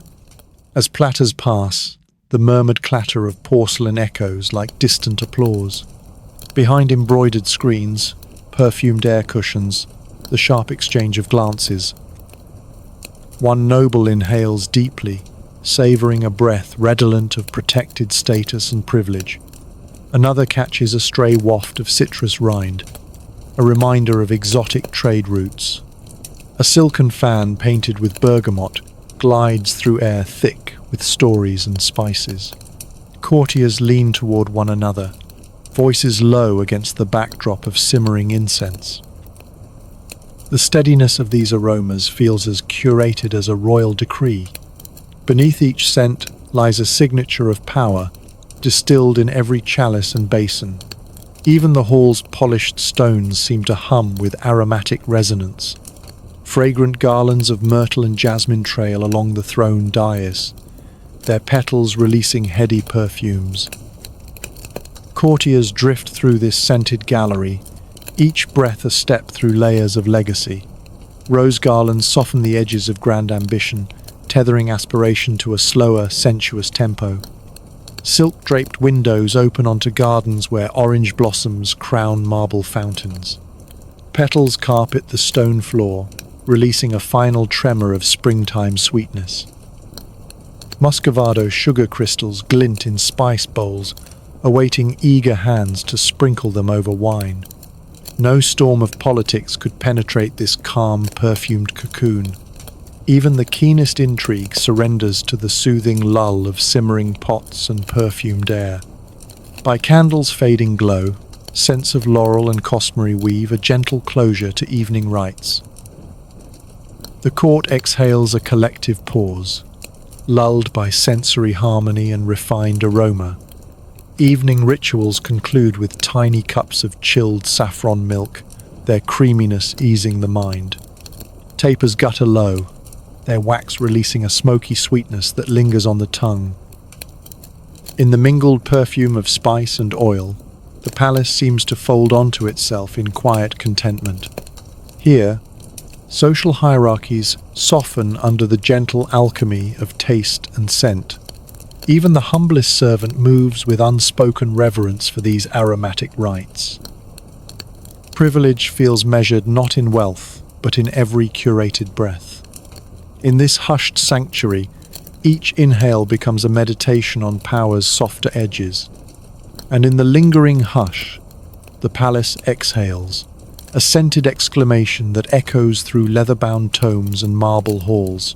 As platters pass, the murmured clatter of porcelain echoes like distant applause. Behind embroidered screens, perfumed air cushions, the sharp exchange of glances. One noble inhales deeply, savouring a breath redolent of protected status and privilege. Another catches a stray waft of citrus rind, a reminder of exotic trade routes. A silken fan painted with bergamot glides through air thick with stories and spices. Courtiers lean toward one another, voices low against the backdrop of simmering incense. The steadiness of these aromas feels as curated as a royal decree. Beneath each scent lies a signature of power, distilled in every chalice and basin. Even the hall's polished stones seem to hum with aromatic resonance. Fragrant garlands of myrtle and jasmine trail along the throne dais, their petals releasing heady perfumes. Courtiers drift through this scented gallery, each breath a step through layers of legacy. Rose garlands soften the edges of grand ambition, tethering aspiration to a slower, sensuous tempo. Silk-draped windows open onto gardens where orange blossoms crown marble fountains. Petals carpet the stone floor, releasing a final tremor of springtime sweetness. Muscovado sugar crystals glint in spice bowls, awaiting eager hands to sprinkle them over wine. No storm of politics could penetrate this calm, perfumed cocoon. Even the keenest intrigue surrenders to the soothing lull of simmering pots and perfumed air. By candles' fading glow, scents of laurel and cosmary weave a gentle closure to evening rites. The court exhales a collective pause, lulled by sensory harmony and refined aroma. Evening rituals conclude with tiny cups of chilled saffron milk, their creaminess easing the mind. Tapers gutter low, their wax releasing a smoky sweetness that lingers on the tongue. In the mingled perfume of spice and oil, the palace seems to fold onto itself in quiet contentment. Here, social hierarchies soften under the gentle alchemy of taste and scent. Even the humblest servant moves with unspoken reverence for these aromatic rites. Privilege feels measured not in wealth, but in every curated breath. In this hushed sanctuary, each inhale becomes a meditation on power's softer edges. And in the lingering hush, the palace exhales, a scented exclamation that echoes through leather-bound tomes and marble halls.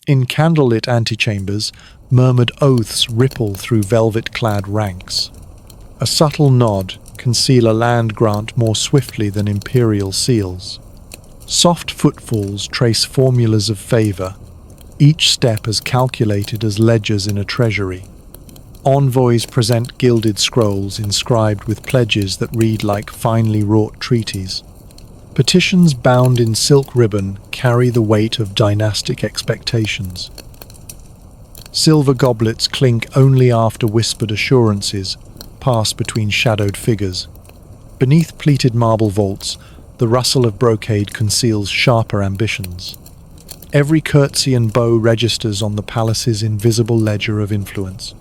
In candlelit antechambers, murmured oaths ripple through velvet-clad ranks. A subtle nod can seal a land grant more swiftly than imperial seals. Soft footfalls trace formulas of favor, each step as calculated as ledgers in a treasury. Envoys present gilded scrolls inscribed with pledges that read like finely wrought treaties. Petitions bound in silk ribbon carry the weight of dynastic expectations. Silver goblets clink only after whispered assurances pass between shadowed figures. Beneath pleated marble vaults, the rustle of brocade conceals sharper ambitions. Every curtsy and bow registers on the palace's invisible ledger of influence.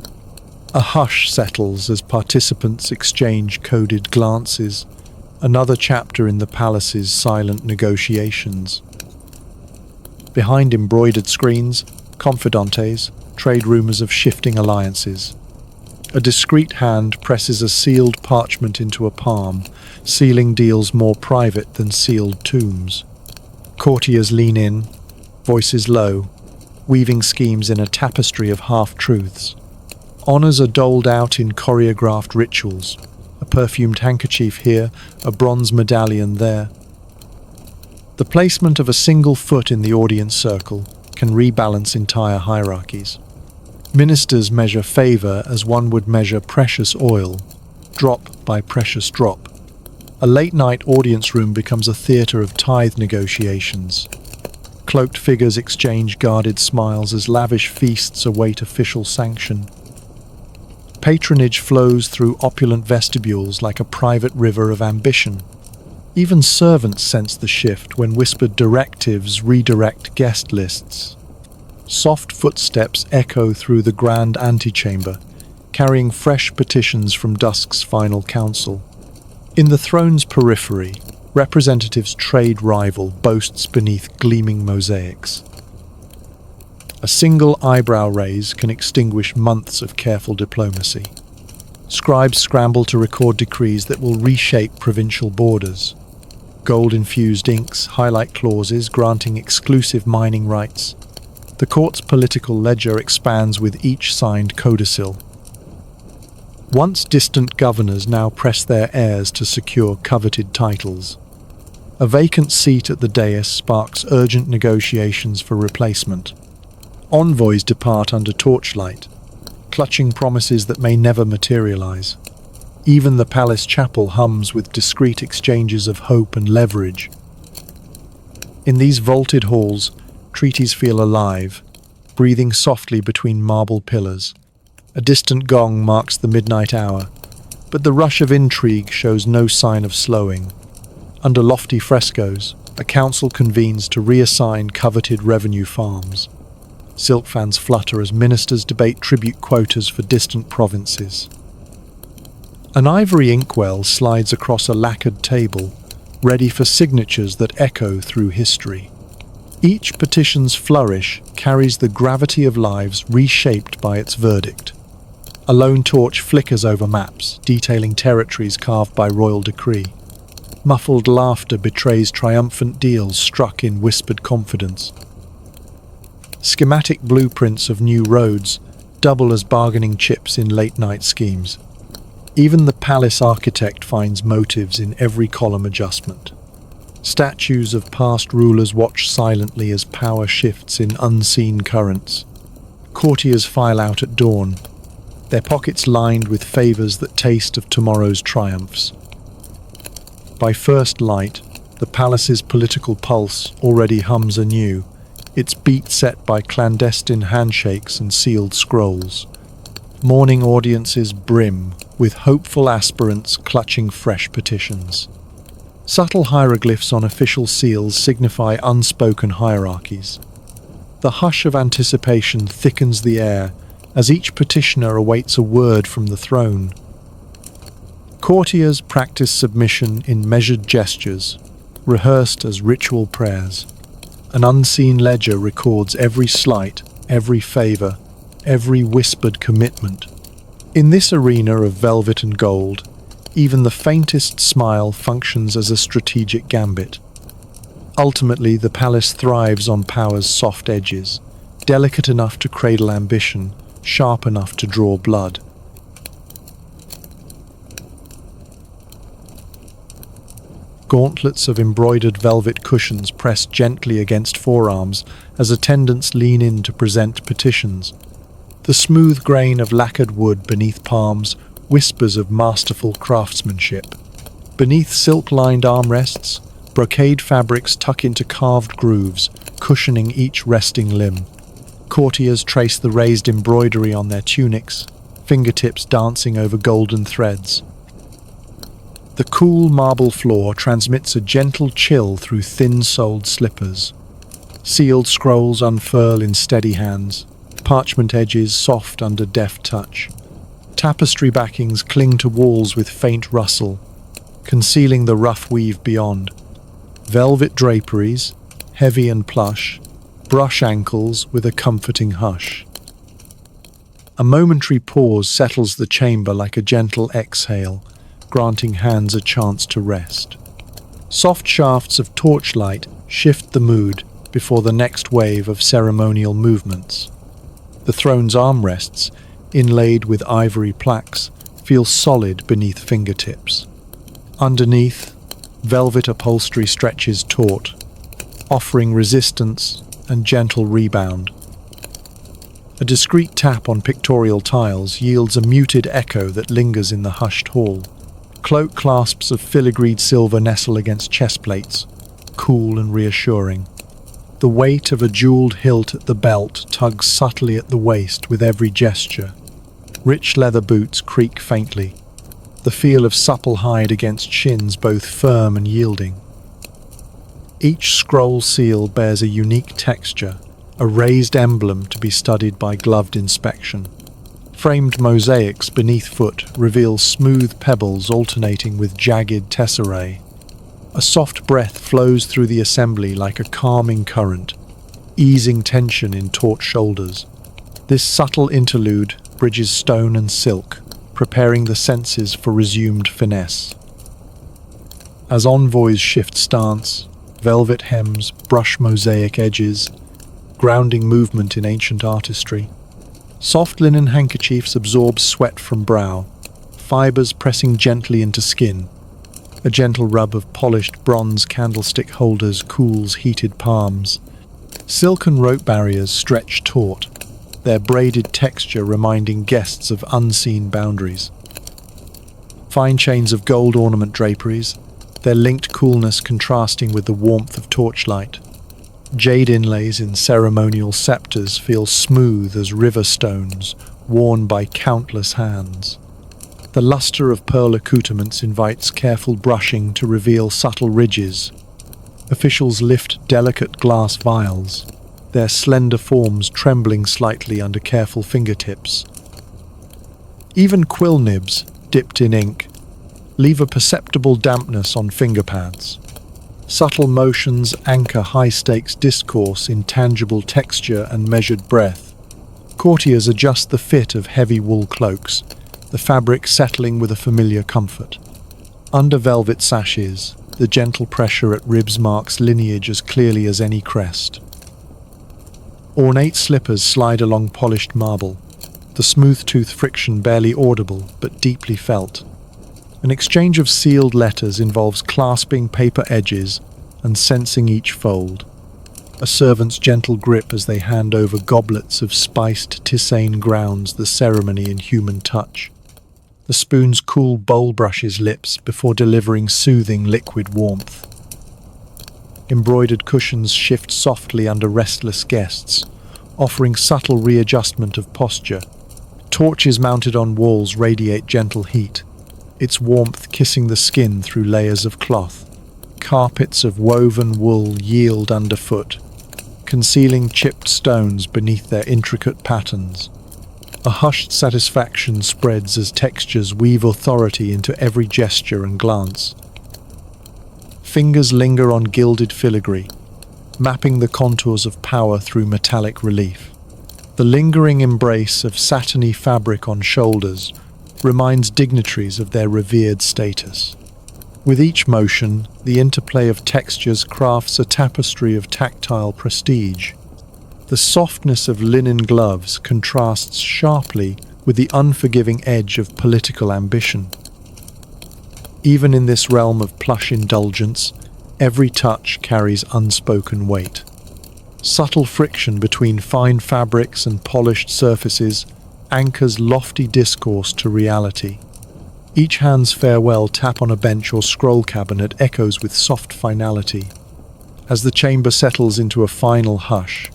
A hush settles as participants exchange coded glances, another chapter in the palace's silent negotiations. Behind embroidered screens, confidantes trade rumors of shifting alliances. A discreet hand presses a sealed parchment into a palm, sealing deals more private than sealed tombs. Courtiers lean in, voices low, weaving schemes in a tapestry of half-truths. Honors are doled out in choreographed rituals, a perfumed handkerchief here, a bronze medallion there. The placement of a single foot in the audience circle can rebalance entire hierarchies. Ministers measure favor as one would measure precious oil, drop by precious drop. A late-night audience room becomes a theater of tithe negotiations. Cloaked figures exchange guarded smiles as lavish feasts await official sanction. Patronage flows through opulent vestibules like a private river of ambition. Even servants sense the shift when whispered directives redirect guest lists. Soft footsteps echo through the grand antechamber, carrying fresh petitions from dusk's final council. In the throne's periphery, representatives' trade rival boasts beneath gleaming mosaics. A single eyebrow raise can extinguish months of careful diplomacy. Scribes scramble to record decrees that will reshape provincial borders. Gold-infused inks highlight clauses granting exclusive mining rights. The court's political ledger expands with each signed codicil. Once distant governors now press their heirs to secure coveted titles. A vacant seat at the dais sparks urgent negotiations for replacement. Envoys depart under torchlight, clutching promises that may never materialize. Even the palace chapel hums with discreet exchanges of hope and leverage. In these vaulted halls, treaties feel alive, breathing softly between marble pillars. A distant gong marks the midnight hour, but the rush of intrigue shows no sign of slowing. Under lofty frescoes, a council convenes to reassign coveted revenue farms. Silk fans flutter as ministers debate tribute quotas for distant provinces. An ivory inkwell slides across a lacquered table, ready for signatures that echo through history. Each petition's flourish carries the gravity of lives reshaped by its verdict. A lone torch flickers over maps, detailing territories carved by royal decree. Muffled laughter betrays triumphant deals struck in whispered confidence. Schematic blueprints of new roads double as bargaining chips in late-night schemes. Even the palace architect finds motives in every column adjustment. Statues of past rulers watch silently as power shifts in unseen currents. Courtiers file out at dawn, their pockets lined with favors that taste of tomorrow's triumphs. By first light, the palace's political pulse already hums anew, its beat set by clandestine handshakes and sealed scrolls. Morning audiences brim, with hopeful aspirants clutching fresh petitions. Subtle hieroglyphs on official seals signify unspoken hierarchies. The hush of anticipation thickens the air as each petitioner awaits a word from the throne. Courtiers practice submission in measured gestures, rehearsed as ritual prayers. An unseen ledger records every slight, every favor, every whispered commitment. In this arena of velvet and gold, even the faintest smile functions as a strategic gambit. Ultimately, the palace thrives on power's soft edges, delicate enough to cradle ambition, sharp enough to draw blood. Gauntlets of embroidered velvet cushions press gently against forearms as attendants lean in to present petitions. The smooth grain of lacquered wood beneath palms whispers of masterful craftsmanship. Beneath silk-lined armrests, brocade fabrics tuck into carved grooves, cushioning each resting limb. Courtiers trace the raised embroidery on their tunics, fingertips dancing over golden threads. The cool marble floor transmits a gentle chill through thin-soled slippers. Sealed scrolls unfurl in steady hands, parchment edges soft under deft touch. Tapestry backings cling to walls with faint rustle, concealing the rough weave beyond. Velvet draperies, heavy and plush, brush ankles with a comforting hush. A momentary pause settles the chamber like a gentle exhale, granting hands a chance to rest. Soft shafts of torchlight shift the mood before the next wave of ceremonial movements. The throne's armrests, inlaid with ivory plaques, feel solid beneath fingertips. Underneath, velvet upholstery stretches taut, offering resistance and gentle rebound. A discreet tap on pictorial tiles yields a muted echo that lingers in the hushed hall. Cloak clasps of filigreed silver nestle against chest plates, cool and reassuring. The weight of a jeweled hilt at the belt tugs subtly at the waist with every gesture. Rich leather boots creak faintly, the feel of supple hide against shins both firm and yielding. Each scroll seal bears a unique texture, a raised emblem to be studied by gloved inspection. Framed mosaics beneath foot reveal smooth pebbles alternating with jagged tesserae. A soft breath flows through the assembly like a calming current, easing tension in taut shoulders. This subtle interlude bridges stone and silk, preparing the senses for resumed finesse. As envoys shift stance, velvet hems brush mosaic edges, grounding movement in ancient artistry. Soft linen handkerchiefs absorb sweat from brow, fibers pressing gently into skin. A gentle rub of polished bronze candlestick holders cools heated palms. Silken rope barriers stretch taut, their braided texture reminding guests of unseen boundaries. Fine chains of gold ornament draperies, their linked coolness contrasting with the warmth of torchlight. Jade inlays in ceremonial scepters feel smooth as river stones, worn by countless hands. The luster of pearl accoutrements invites careful brushing to reveal subtle ridges. Officials lift delicate glass vials, their slender forms trembling slightly under careful fingertips. Even quill nibs, dipped in ink, leave a perceptible dampness on finger pads. Subtle motions anchor high-stakes discourse in tangible texture and measured breath. Courtiers adjust the fit of heavy wool cloaks, the fabric settling with a familiar comfort. Under velvet sashes, the gentle pressure at ribs marks lineage as clearly as any crest. Ornate slippers slide along polished marble, the smooth-tooth friction barely audible but deeply felt. An exchange of sealed letters involves clasping paper edges and sensing each fold. A servant's gentle grip as they hand over goblets of spiced tisane grounds the ceremony in human touch. The spoon's cool bowl brushes lips before delivering soothing liquid warmth. Embroidered cushions shift softly under restless guests, offering subtle readjustment of posture. Torches mounted on walls radiate gentle heat, its warmth kissing the skin through layers of cloth. Carpets of woven wool yield underfoot, concealing chipped stones beneath their intricate patterns. A hushed satisfaction spreads as textures weave authority into every gesture and glance. Fingers linger on gilded filigree, mapping the contours of power through metallic relief. The lingering embrace of satiny fabric on shoulders reminds dignitaries of their revered status. With each motion, the interplay of textures crafts a tapestry of tactile prestige. The softness of linen gloves contrasts sharply with the unforgiving edge of political ambition. Even in this realm of plush indulgence, every touch carries unspoken weight. Subtle friction between fine fabrics and polished surfaces anchors lofty discourse to reality. Each hand's farewell tap on a bench or scroll cabinet echoes with soft finality. As the chamber settles into a final hush,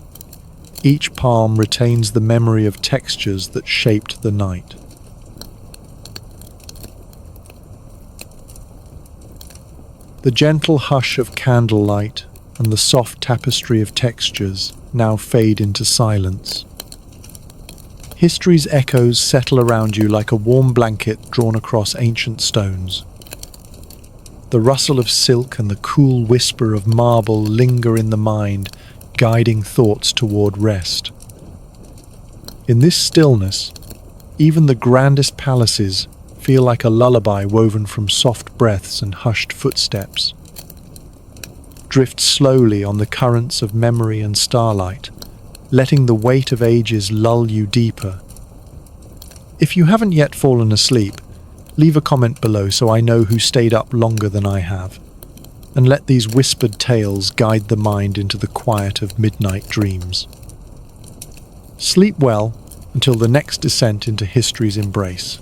each palm retains the memory of textures that shaped the night. The gentle hush of candlelight and the soft tapestry of textures now fade into silence. History's echoes settle around you like a warm blanket drawn across ancient stones. The rustle of silk and the cool whisper of marble linger in the mind, guiding thoughts toward rest. In this stillness, even the grandest palaces feel like a lullaby woven from soft breaths and hushed footsteps. Drift slowly on the currents of memory and starlight, letting the weight of ages lull you deeper. If you haven't yet fallen asleep, leave a comment below so I know who stayed up longer than I have, and let these whispered tales guide the mind into the quiet of midnight dreams. Sleep well until the next descent into history's embrace.